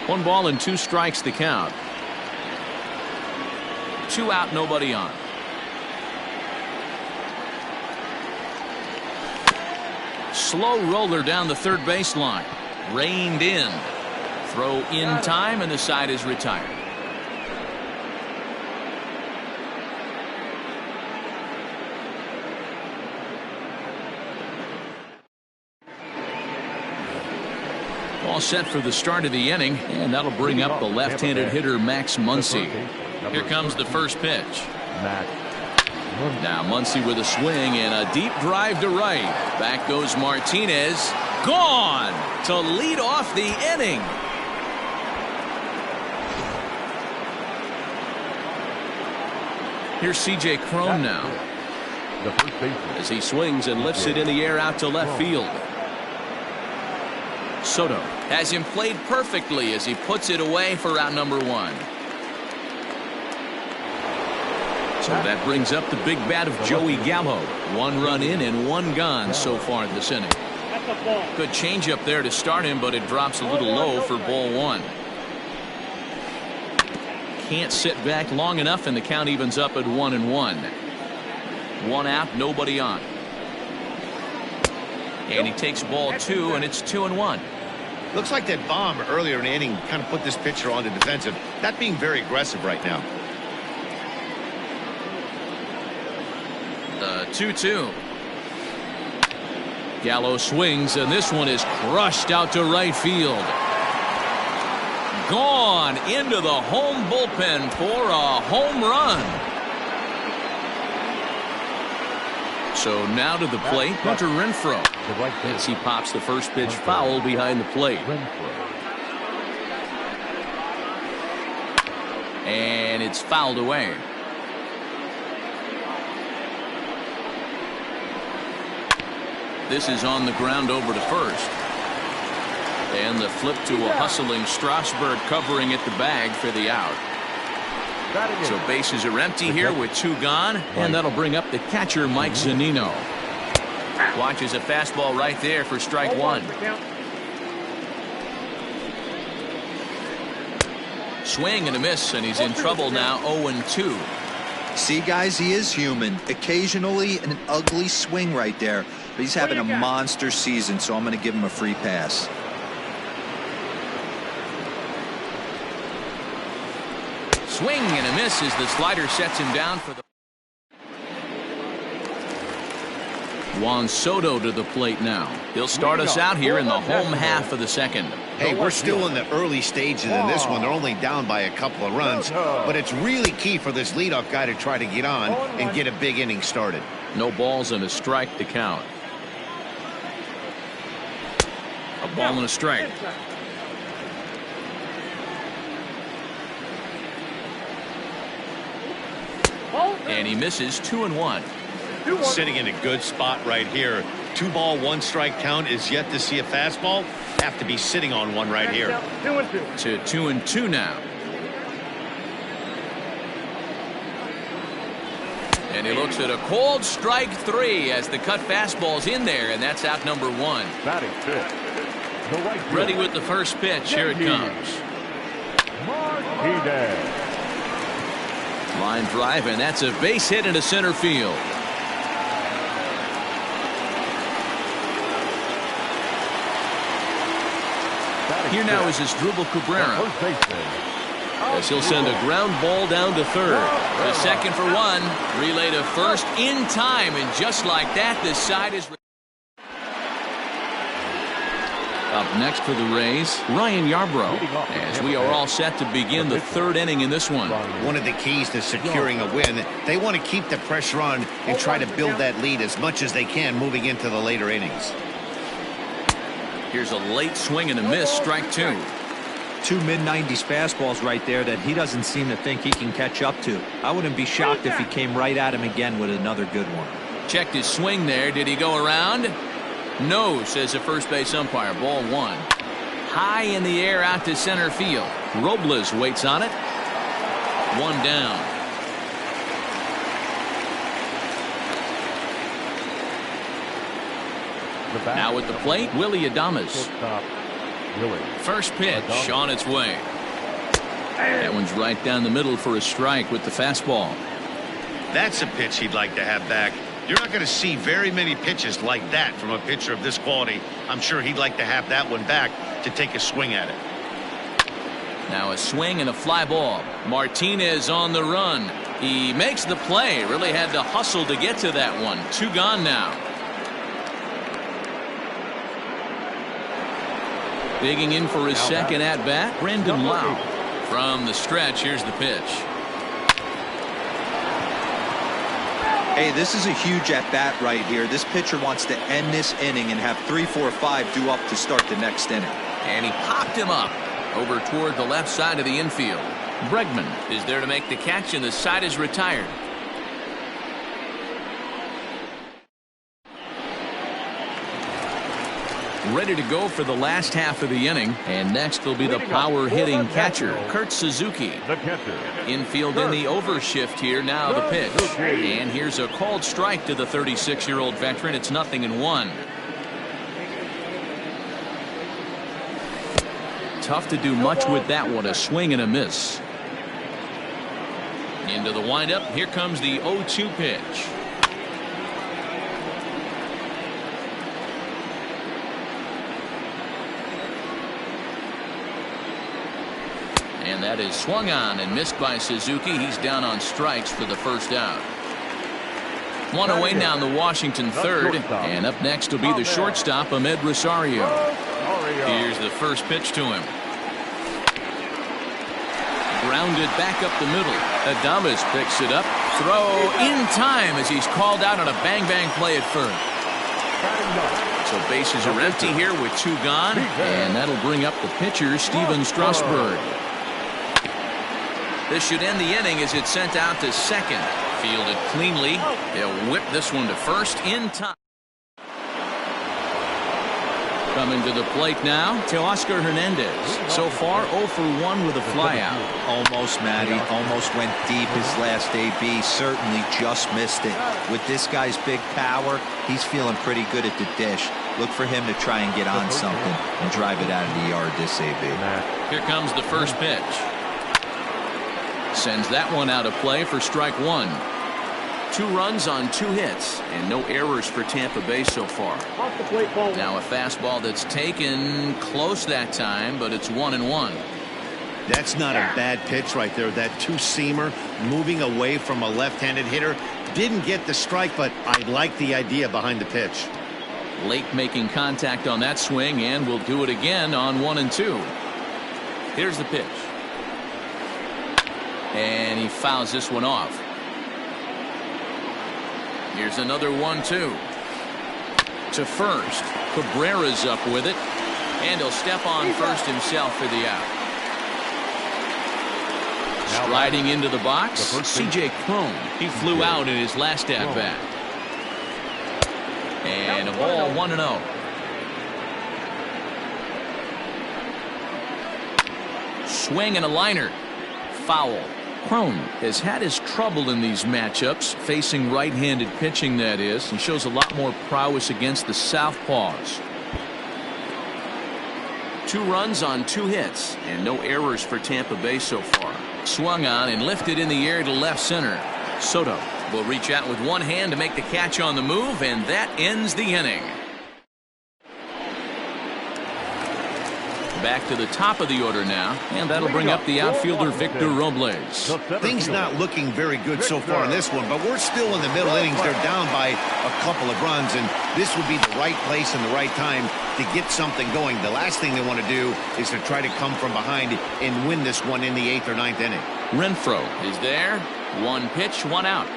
One ball and 2 strikes the count. 2 out, nobody on. Slow roller down the third baseline. Reined in. Throw in time, and the side is retired. All set for the start of the inning, and that'll bring up the left-handed hitter Max Muncy. Here comes the first pitch. Now Muncy with a swing and a deep drive to right. Back goes Martinez. Gone to lead off the inning. Here's C.J. Cron now, as he swings and lifts it in the air out to left field. Soto has him played perfectly as he puts it away for out number 1. So that brings up the big bat of Joey Gallo. 1 run in and 1 gone so far this inning. Good changeup there to start him, but it drops a little low for ball 1. Can't sit back long enough, and the count evens up at 1-1. 1 out, nobody on. And he takes ball 2, and it's 2-1. Looks like that bomb earlier in the inning kind of put this pitcher on the defensive. Not being very aggressive right now. The 2-2. Gallo swings, and this one is crushed out to right field. Gone into the home bullpen for a home run. So now to the plate, Hunter Renfroe, as he pops the first pitch foul behind the plate. And it's fouled away. This is on the ground over to first. And the flip to a hustling Strasburg covering at the bag for the out. So bases are empty here with 2 gone, and that'll bring up the catcher Mike Zunino. Watches a fastball right there for strike 1. Swing and a miss, and he's in trouble now. 0-2. See, guys, he is human. Occasionally an ugly swing right there, but he's having a monster season, so I'm going to give him a free pass. Swing and a miss as the slider sets him down for the. Juan Soto to the plate now. He'll start us out here in the home half of the second. Hey, we're still in the early stages in this one. They're only down by a couple of runs, but it's really key for this leadoff guy to try to get on and get a big inning started. No balls and a strike to count. A ball and a strike. And he misses. 2-1. Sitting in a good spot right here. 2-ball, 1-strike count is yet to see a fastball. Have to be sitting on one right here. 2-2. To 2-2 now. And he looks at a cold strike 3 as the cut fastball's in there, and that's out number 1. Batting fifth. The right field. Ready with the first pitch. Here it comes. Martinez. Line drive, and that's a base hit into center field. Here now is Asdrubal Cabrera, as he'll send a ground ball down to third. The second for 1. Relay to first in time, and just like that, the side is. Up next for the Rays, Ryan Yarbrough, as we are all set to begin the 3rd inning in this one. One of the keys to securing a win, they want to keep the pressure on and try to build that lead as much as they can moving into the later innings. Here's a late swing and a miss, strike 2. 2 mid-90s fastballs right there that he doesn't seem to think he can catch up to. I wouldn't be shocked if he came right at him again with another good one. Checked his swing there. Did he go around? No, says the first base umpire. Ball 1. High in the air out to center field. Robles waits on it. 1 down. Now at the plate, Willie Adames. First pitch on its way. That one's right down the middle for a strike with the fastball. That's a pitch he'd like to have back. You're not going to see very many pitches like that from a pitcher of this quality. I'm sure he'd like to have that one back to take a swing at it. Now a swing and a fly ball. Martinez on the run. He makes the play. Really had to hustle to get to that one. 2 gone now. Digging in for his second at bat, Brandon Lau. From the stretch, here's the pitch. Hey, this is a huge at-bat right here. This pitcher wants to end this inning and have 3, 4, 5 due up to start the next inning. And he popped him up over toward the left side of the infield. Bregman is there to make the catch, and the side is retired. Ready to go for the last half of the inning, and next will be the power-hitting catcher, Kurt Suzuki. The catcher. Infield in the overshift here. Now the pitch, and here's a called strike to the 36-year-old veteran. It's 0-1. Tough to do much with that one. A swing and a miss. Into the windup. Here comes the 0-2 pitch. And that is swung on and missed by Suzuki. He's down on strikes for the first out. One away now in the Washington third. And up next will be the shortstop, Ahmed Rosario. Here's the first pitch to him. Grounded back up the middle. Adames picks it up. Throw in time as he's called out on a bang-bang play at first. So bases are empty here with 2 gone. And that'll bring up the pitcher, Steven Strasburg. This should end the inning as it's sent out to second. Fielded cleanly. They'll whip this one to first in time. Coming to the plate now, Teoscar Hernandez. So far, 0 for 1 with a flyout. Almost, Matty. Almost went deep his last AB. Certainly just missed it. With this guy's big power, he's feeling pretty good at the dish. Look for him to try and get on something and drive it out of the yard this AB. Here comes the first pitch. Sends that one out of play for strike 1. 2 runs on 2 hits and no errors for Tampa Bay so far. Off the plate, ball. Now a fastball that's taken close that time, but it's 1-1. That's not a bad pitch right there. That 2-seamer moving away from a left-handed hitter. Didn't get the strike, but I like the idea behind the pitch. Late making contact on that swing, and we'll do it again on 1-2. Here's the pitch. And he fouls this one off. Here's another 1-2. To first. Cabrera's up with it. And he'll step on first himself for the out. Sliding into the box, C.J. Cron. He flew out in his last at-bat. And a ball 1-0. Swing and a liner. Foul. Cron has had his trouble in these matchups, facing right-handed pitching, that is, and shows a lot more prowess against the southpaws. 2 runs on 2 hits, and no errors for Tampa Bay so far. Swung on and lifted in the air to left center. Soto will reach out with one hand to make the catch on the move, and that ends the inning. Back to the top of the order now, and that'll bring up the outfielder Victor Robles. Things not looking very good so far in this one, but we're still in the middle innings. They're down by a couple of runs, and this would be the right place and the right time to get something going. The last thing they want to do is to try to come from behind and win this one in the 8th or 9th inning. Renfroe is there. 1 pitch, 1 out.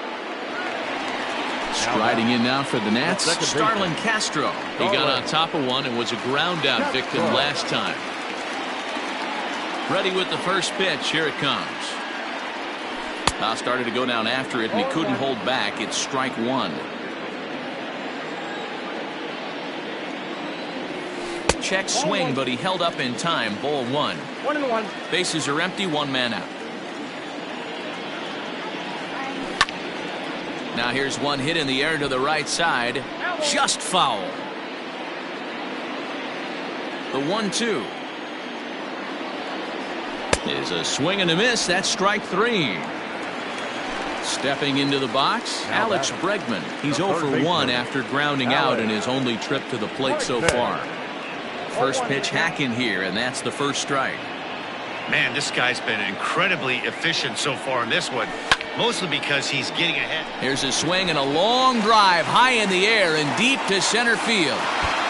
Striding in now for the Nats, Starlin Castro. He got on top of one and was a ground out victim last time. Ready with the first pitch. Here it comes. Started to go down after it, and he couldn't hold back. It's strike 1. Check swing, but he held up in time. Ball 1. 1-1. Bases are empty. 1 man out. Now here's one hit in the air to the right side. Just foul. The 1-2 is a swing and a miss. That's strike 3. Stepping into the box, Alex Bregman. He's 0 for 1 after grounding out in his only trip to the plate so far. First pitch hack in here, and that's the first strike. Man, this guy's been incredibly efficient so far in this one, mostly because he's getting ahead. Here's a swing and a long drive high in the air and deep to center field.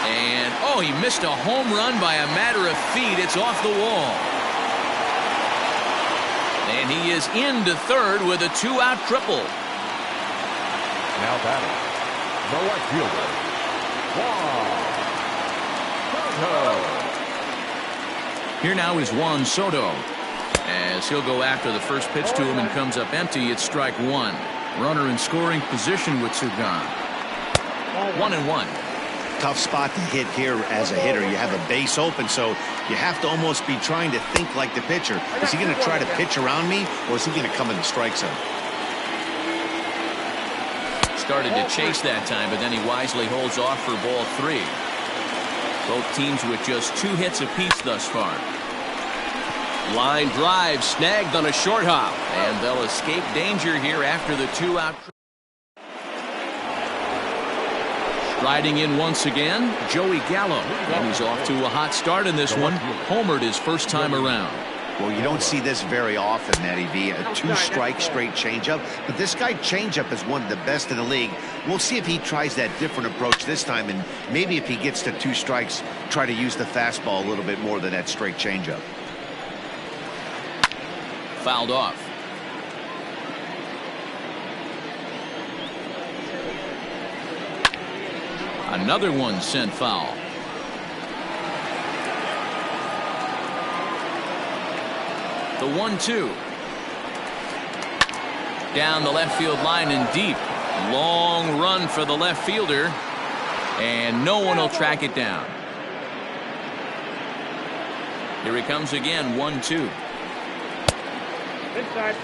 And, oh, he missed a home run by a matter of feet. It's off the wall. And he is into third with a 2-out triple. Now batting, the right fielder, Juan Soto. Here now is Juan Soto, as he'll go after the first pitch to him and comes up empty. It's strike 1. Runner in scoring position with 2 gone. 1-1. Tough spot to hit here as a hitter. You have a base open, so you have to almost be trying to think like the pitcher. Is he going to try to pitch around me, or is he going to come in the strike zone? Started to chase that time, but then he wisely holds off for ball 3. Both teams with just 2 hits apiece thus far. Line drive snagged on a short hop, and they'll escape danger here after the 2-out. Striding in once again, Joey Gallo, and he's off to a hot start in this one. Homered his first time around. Well, you don't see this very often, Matty V. A two-strike straight changeup. But this guy changeup is one of the best in the league. We'll see if he tries that different approach this time. And maybe if he gets to 2 strikes, try to use the fastball a little bit more than that straight changeup. Fouled off. Another one sent foul. The 1-2. Down the left field line and deep. Long run for the left fielder. And no one will track it down. Here he comes again, 1-2.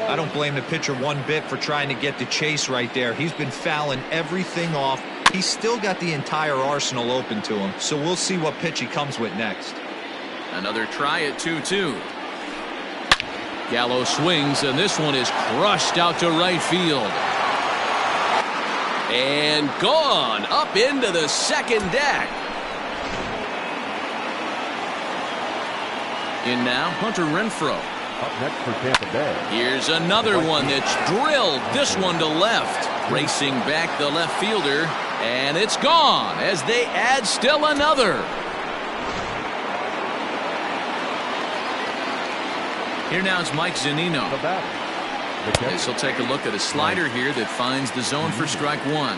I don't blame the pitcher one bit for trying to get the chase right there. He's been fouling everything off. He's still got the entire arsenal open to him. So we'll see what pitch he comes with next. Another try at 2-2. Gallo swings, and this one is crushed out to right field. And gone up into the second deck. In now, Hunter Renfroe. Up next for Tampa Bay. Here's another one that's drilled. This one to left. Racing back the left fielder. And it's gone as they add still another. Here now is Mike Zunino. This will take a look at a slider here that finds the zone for strike 1.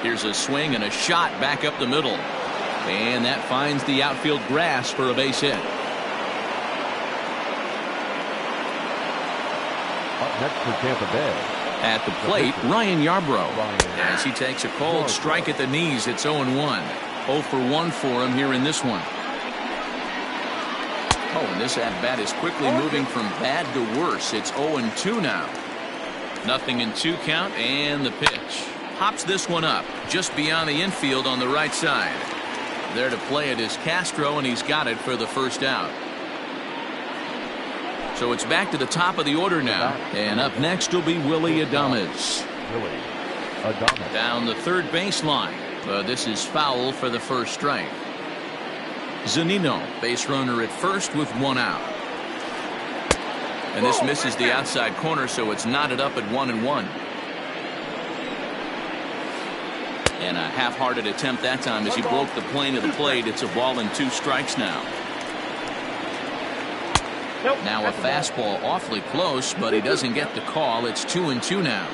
Here's a swing and a shot back up the middle. And that finds the outfield grass for a base hit. Up next for Tampa Bay. At the plate, Ryan Yarbrough. As he takes a cold strike at the knees, it's 0-1. 0 for 1 for him here in this one. Oh, and this at-bat is quickly moving from bad to worse. It's 0-2 now. 0-2 count, and the pitch. Hops this one up just beyond the infield on the right side. There to play it is Castro, and he's got it for the first out. So it's back to the top of the order now. And up next will be Willy Adames. Down the third baseline. This is foul for the first strike. Zunino, base runner at first with 1 out. And this misses the outside corner, so it's knotted up at 1-1. And a half-hearted attempt that time as he broke the plane of the plate. It's a ball and 2 strikes now. Now a fastball awfully close, but he doesn't get the call. It's 2-2 now.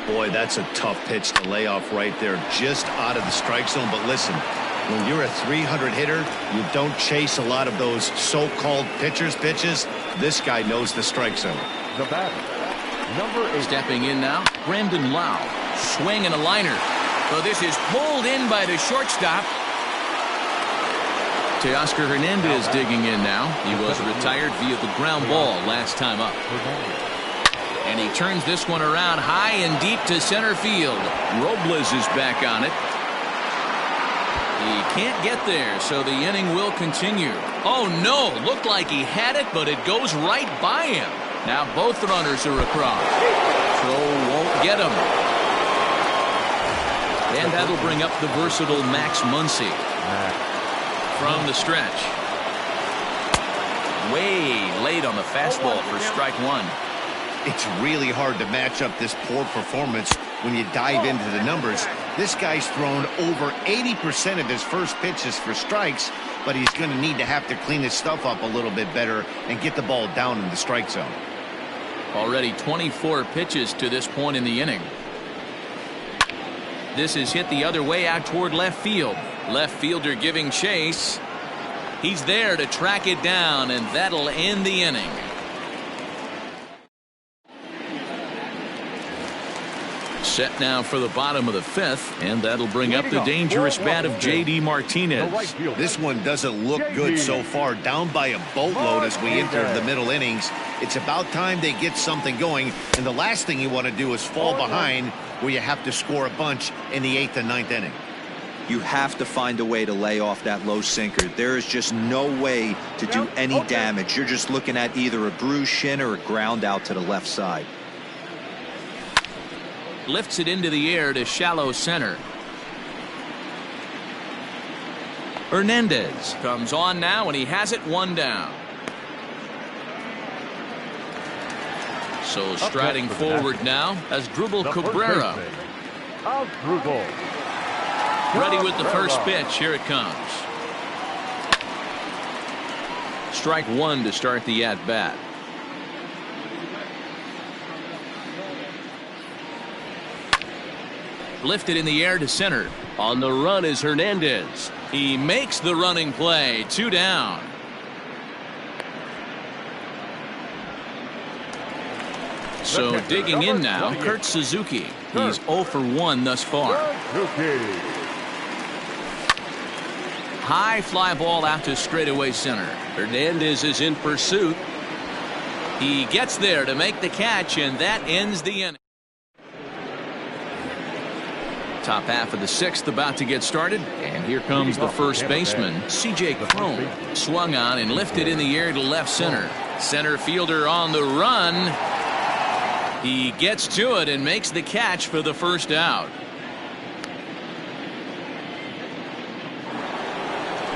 Boy, that's a tough pitch to lay off right there, just out of the strike zone. But listen, when you're a 300 hitter, you don't chase a lot of those so-called pitches. This guy knows the strike zone. The batter, number 8. Stepping in now, Brandon Lau. Swing and a liner. Well, this is pulled in by the shortstop. Teoscar Hernandez digging in now. He was retired via the ground ball last time up. And he turns this one around high and deep to center field. Robles is back on it. He can't get there, so the inning will continue. Oh, no. Looked like he had it, but it goes right by him. Now both runners are across. Throw won't get him. And that'll bring up the versatile Max Muncy. From the stretch. Way late on the fastball for strike 1. It's really hard to match up this poor performance when you dive into the numbers. This guy's thrown over 80% of his first pitches for strikes, but he's going to need to have to clean his stuff up a little bit better and get the ball down in the strike zone. Already 24 pitches to this point in the inning. This is hit the other way out toward left field. Left fielder giving chase. He's there to track it down, and that'll end the inning. Set now for the bottom of the 5th, and that'll bring up the dangerous bat of J.D. Martinez. This one doesn't look good so far. Down by a boatload as we enter the middle innings. It's about time they get something going, and the last thing you want to do is fall behind where you have to score a bunch in the 8th and 9th inning. You have to find a way to lay off that low sinker. There is just no way to do any damage. You're just looking at either a bruised shin or a ground out to the left side. Lifts it into the air to shallow center. Hernandez comes on now, and he has it 1 down. So striding forward now as Drupal Cabrera. Ready with the first pitch. Here it comes. Strike 1 to start the at-bat. Lifted in the air to center. On the run is Hernandez. He makes the running play. 2 down. So digging in now, Kurt Suzuki. He's 0 for 1 thus far. High fly ball out to straightaway center. Hernandez is in pursuit. He gets there to make the catch, and that ends the inning. Top half of the 6th about to get started, and here comes the first baseman, C.J. Cron. Swung on and lifted in the air to left center. Center fielder on the run. He gets to it and makes the catch for the first out.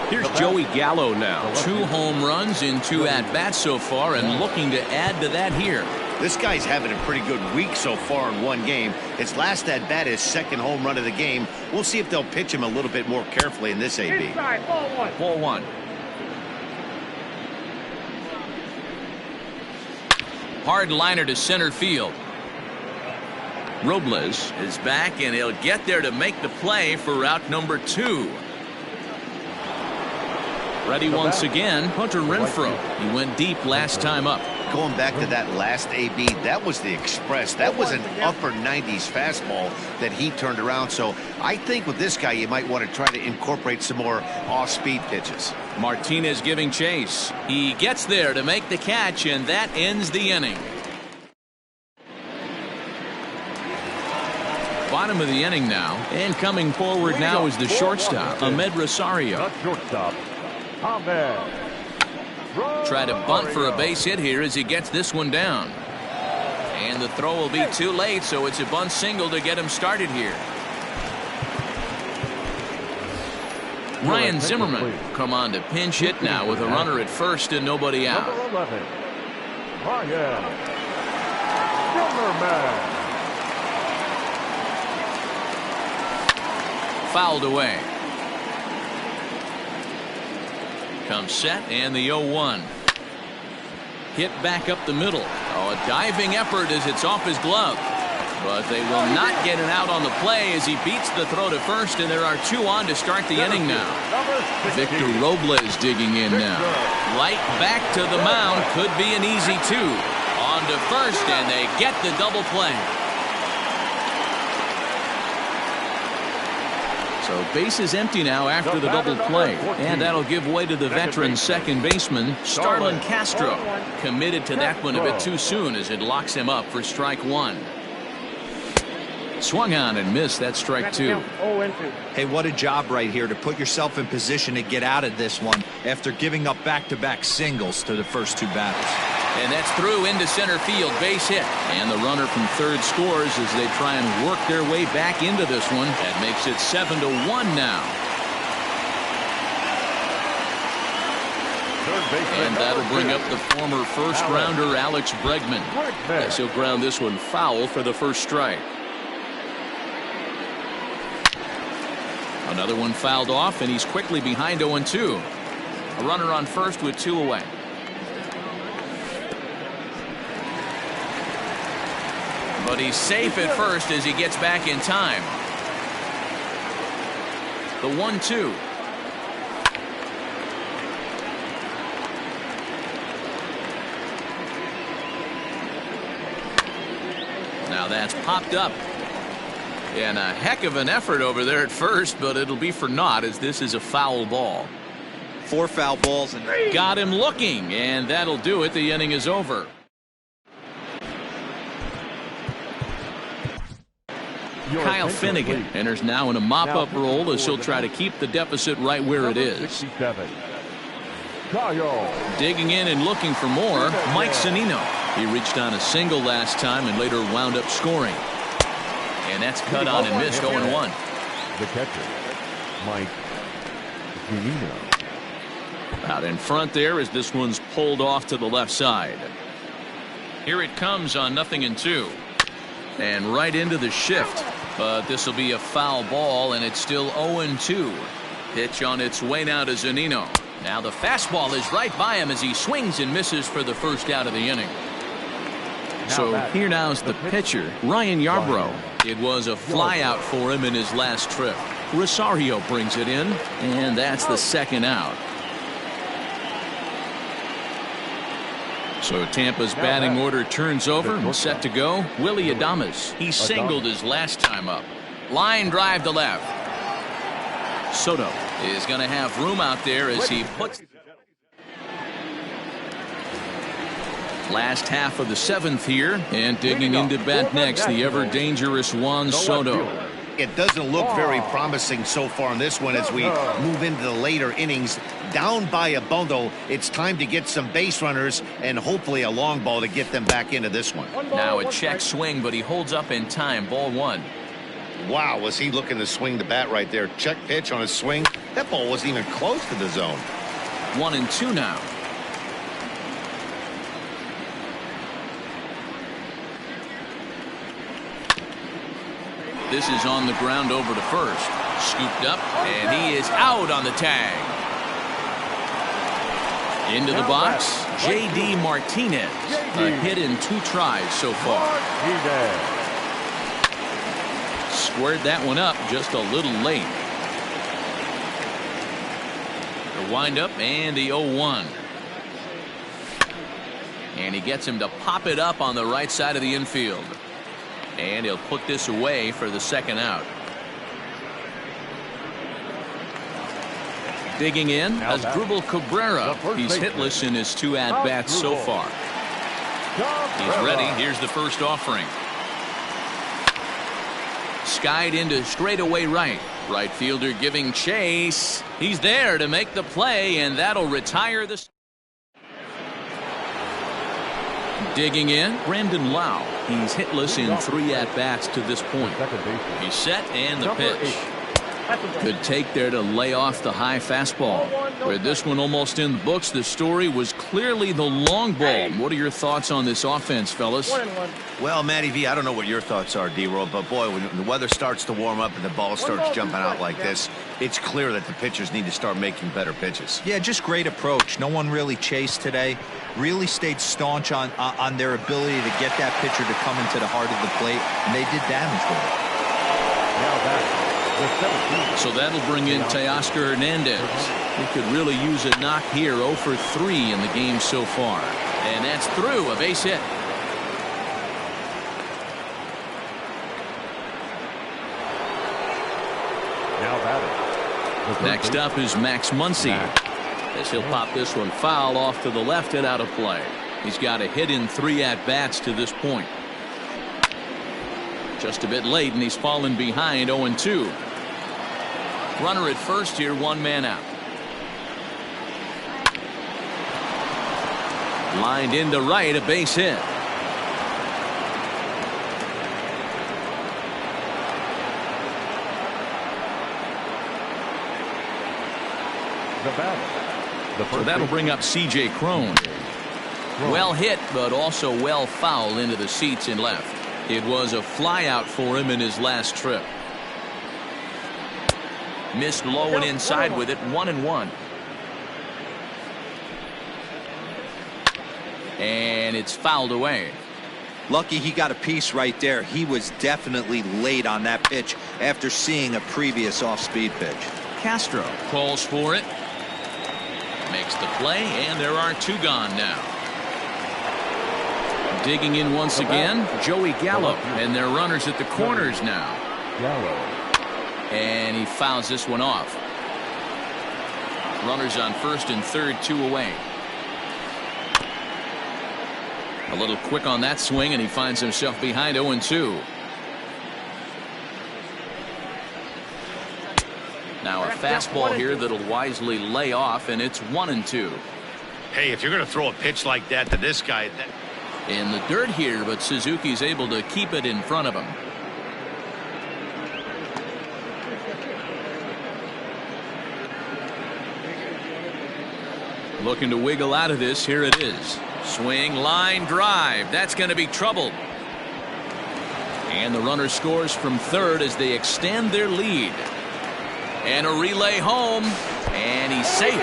Here's Joey Gallo now. 2 home runs in 2 at-bats so far, and looking to add to that here. This guy's having a pretty good week so far in 1 game. His last at-bat is 2nd home run of the game. We'll see if they'll pitch him a little bit more carefully in this AB. Inside, ball 1. Ball 1. Hard liner to center field. Robles is back, and he'll get there to make the play for route number 2. Ready once again, Hunter Renfroe. He went deep last time up. Going back to that last AB, that was the express. That was an upper 90s fastball that he turned around. So I think with this guy, you might want to try to incorporate some more off-speed pitches. Martinez giving chase. He gets there to make the catch, and that ends the inning. Bottom of the inning now, and coming forward now is the shortstop, Ahmed Rosario. Try to bunt for a base hit here as he gets this one down. And the throw will be too late, so it's a bunt single to get him started here. Ryan Zimmerman come on to pinch hit now with a runner at first and nobody out. Fouled away. Comes set, and the 0-1. Hit back up the middle. Oh, a diving effort as it's off his glove. But they will not get it out on the play as he beats the throw to first, and there are 2 on to start the inning now. Victor Robles digging in now. Right back to the mound. Could be an easy 2. On to first, and they get the double play. So base is empty now after the double play, and that'll give way to the veteran second baseman, Starlin Castro. Committed to that one a bit too soon as it locks him up for strike 1. Swung on and missed. That strike 2. Hey, what a job right here to put yourself in position to get out of this one after giving up back-to-back singles to the first 2 batters. And that's through into center field, base hit. And the runner from third scores as they try and work their way back into this one. That makes it 7-1 now. And that'll bring up the former first-rounder Alex Bregman. Yes, he'll ground this one foul for the first strike. Another one fouled off, and he's quickly behind 0-2. A runner on first with 2 away. But he's safe at first as he gets back in time. The 1-2. Now that's popped up. And a heck of an effort over there at first, but it'll be for naught as this is a foul ball. 4 foul balls. And got him looking, and that'll do it. The inning is over. Kyle Finnegan enters now in a mop-up role as he'll try to keep the deficit right where it is. Digging in and looking for more, Mike Sonnino. He reached on a single last time and later wound up scoring. And that's cut on and missed 0-1. The catcher, Mike Zunino. Out in front there as this one's pulled off to the left side. Here it comes on 0-2. And right into the shift. But this will be a foul ball, and it's still 0-2. Pitch on its way now to Zunino. Now the fastball is right by him as he swings and misses for the first out of the inning. So here now's the pitcher, Ryan Yarbrough. It was a flyout for him in his last trip. Rosario brings it in, and that's the second out. So Tampa's batting order turns over and set to go. Willie Adames. He singled his last time up. Line drive to left. Soto is going to have room out there as he puts. Last half of the seventh here, and digging into bat next, the ever dangerous Juan Soto. It doesn't look very promising so far in this one as we move into the later innings. Down by a bundle, it's time to get some base runners and hopefully a long ball to get them back into this one. Now a check swing, but he holds up in time. Ball one. Wow, was he looking to swing the bat right there? Check pitch on his swing. That ball wasn't even close to the zone. 1-2 now. This is on the ground over to first. Scooped up, and he is out on the tag. Into the box, J.D. Martinez. A hit in 2 tries so far. Squared that one up just a little late. The windup and the 0-1. And he gets him to pop it up on the right side of the infield. And he'll put this away for the second out. Digging in, Asdrubal Cabrera. He's hitless in his 2 at-bats so far. He's ready. Here's the first offering. Skied into straightaway right. Right fielder giving chase. He's there to make the play, and that'll retire the. Digging in, Brandon Lau. He's hitless in 3 at-bats to this point. He's set, and the pitch. Good take there to lay off the high fastball. With this one almost in the books, the story was clearly the long ball. What are your thoughts on this offense, fellas? Well, Matty V, I don't know what your thoughts are, D-Roll, but boy, when the weather starts to warm up and the ball starts jumping out like this, it's clear that the pitchers need to start making better pitches. Yeah, just great approach. No one really chased today. Really stayed staunch on their ability to get that pitcher to come into the heart of the plate, and they did damage with it. So that'll bring in Teoscar Hernandez. He could really use a knock here. 0 for 3 in the game so far. And that's through, a base hit. Next up is Max Muncy. As he'll pop this one foul off to the left and out of play. He's got a hit in 3 at-bats to this point. Just a bit late, and he's fallen behind 0-2. Runner at first here, 1 man out. Lined into right, a base hit. So that'll bring up C.J. Cron. Well hit, but also well fouled into the seats in left. It was a flyout for him in his last trip. Missed low and inside with it. 1-1. And it's fouled away. Lucky he got a piece right there. He was definitely late on that pitch after seeing a previous off-speed pitch. Castro calls for it. Makes the play, and there are 2 gone now. Digging in once again, Joey Gallo, and they're runners at the corners now. And he fouls this one off. Runners on first and third, 2 away. A little quick on that swing, and he finds himself behind 0-2. Now a fastball here that'll wisely lay off, and it's 1-2. Hey, if you're going to throw a pitch like that to this guy. In the dirt here, but Suzuki's able to keep it in front of him. Looking to wiggle out of this. Here it is. Swing, line, drive. That's going to be troubled. And the runner scores from third as they extend their lead. And a relay home. And he's safe.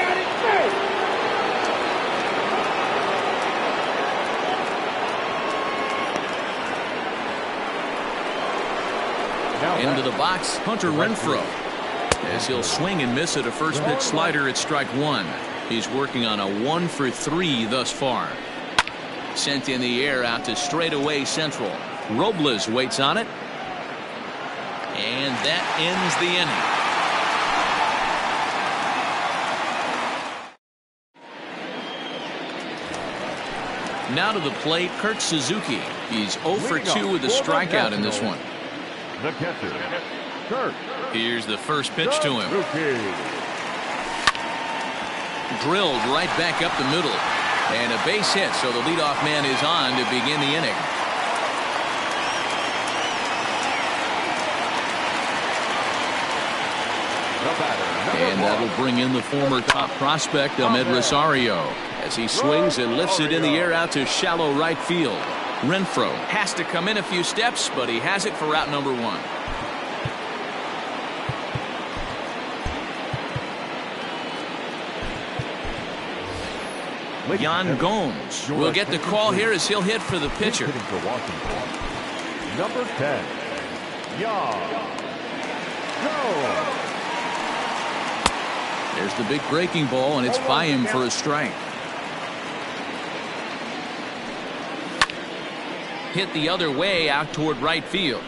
Into the box, Hunter Renfroe. As he'll swing and miss at a first pitch slider at strike one. He's working on a 1 for 3 thus far. Sent in the air out to straightaway central. Robles waits on it. And that ends the inning. Now to the plate, Kurt Suzuki. He's 0 for 2 with a strikeout in this one. The catcher, Kurt. Here's the first pitch to him. Drilled right back up the middle. And a base hit, so the leadoff man is on to begin the inning. And that'll bring in the former top prospect, Ahmed Rosario, as he swings and lifts it in the air out to shallow right field. Renfroe has to come in a few steps, but he has it for route number 1. Yan Gomes will get the call here as he'll hit for the pitcher. Number 10, Yan Gomes. There's the big breaking ball, and it's by him for a strike. Hit the other way out toward right field.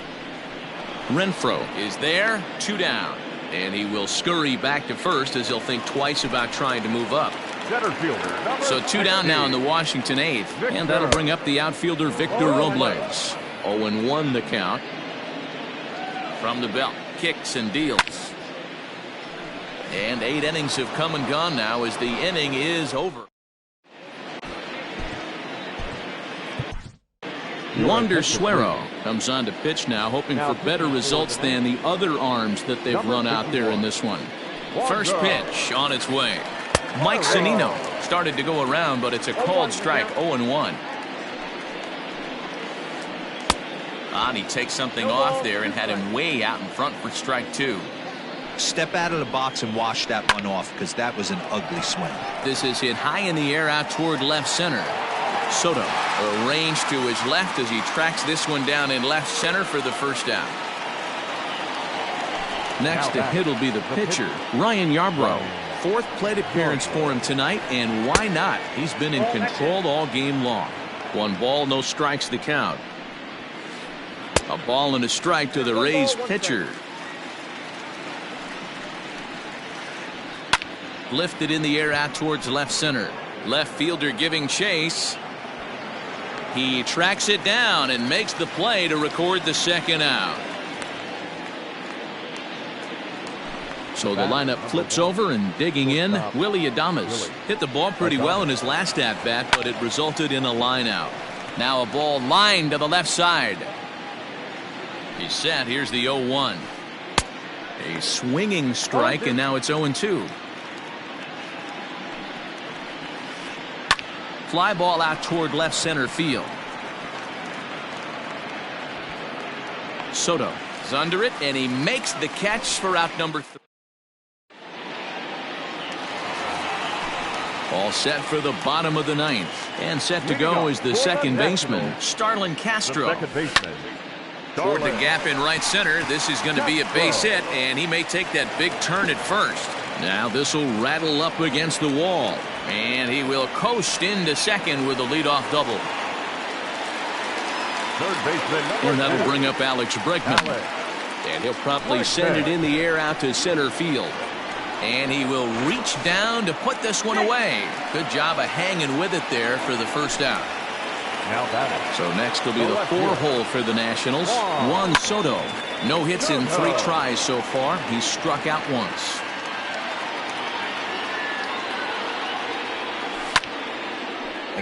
Renfroe is there, 2 down, and he will scurry back to first as he'll think twice about trying to move up. Center fielder, So 2 down now in the Washington 8th, and that'll bring up the outfielder Victor Robles. 0-1 the count. From the belt, kicks and deals. And 8 innings have come and gone now as the inning is over. Wander Suero comes on to pitch now, hoping for better results than the other arms that they've run out there in this one. First pitch on its way. Mike Zunino started to go around, but it's a called strike. 0-1. And he takes something off there and had him way out in front for strike 2. Step out of the box and wash that one off, because that was an ugly swing. This is hit high in the air out toward left center. Soto arranged to his left as he tracks this one down in left center for the first out. Next to hit will be the pitcher, Ryan Yarbrough. 4th plate appearance for him tonight, and why not? He's been in control all game long. 1 ball, no strikes the count. A ball and a strike to the Rays pitcher. Lifted in the air out towards left center. Left fielder giving chase. He tracks it down and makes the play to record the second out. So the lineup flips over, and digging in, Willy Adames. Hit the ball pretty well in his last at-bat, but it resulted in a line out. Now a ball lined to the left side. He's set. Here's the 0-1. A swinging strike, and now it's 0-2. Fly ball out toward left center field. Soto is under it, and he makes the catch for out number 3. All set for the bottom of the 9th. And set to go is the second baseman, Starlin Castro. Toward the gap in right center. This is going to be a base hit, and he may take that big turn at first. Now this will rattle up against the wall. And he will coast into second with a leadoff double. And that'll bring up Alex Bregman. And he'll promptly send it in the air out to center field. And he will reach down to put this one away. Good job of hanging with it there for the first out. So next will be the 4-hole for the Nationals. Juan Soto. No hits in 3 tries so far. He's struck out once.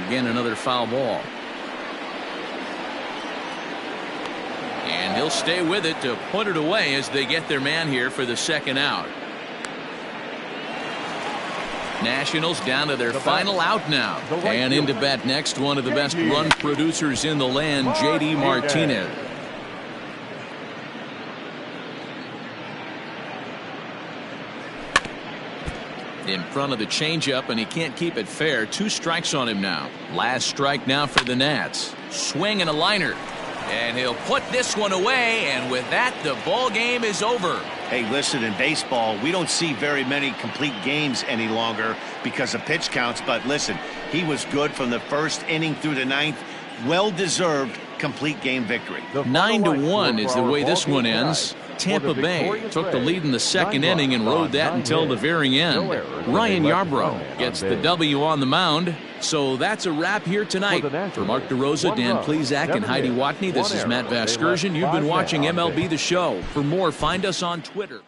Again, another foul ball. And he'll stay with it to put it away as they get their man here for the second out. Nationals down to their final out now. And in to bat next, one of the best run producers in the land, J.D. Martinez. In front of the changeup, and he can't keep it fair. 2 strikes on him now. Last strike now for the Nats. Swing and a liner. And he'll put this one away, and with that, the ball game is over. Hey, listen, in baseball, we don't see very many complete games any longer because of pitch counts. But listen, he was good from the first inning through the 9th. Well-deserved complete game victory. 9-1 is the way this one ends. Tampa Bay took the lead in the second inning and rode that until the very end. Ryan Yarbrough gets the W on the mound. So that's a wrap here tonight. For Mark DeRosa, Dan Plesac, and Heidi Watney, this is Matt Vasgersian. You've been watching MLB The Show. For more, find us on Twitter.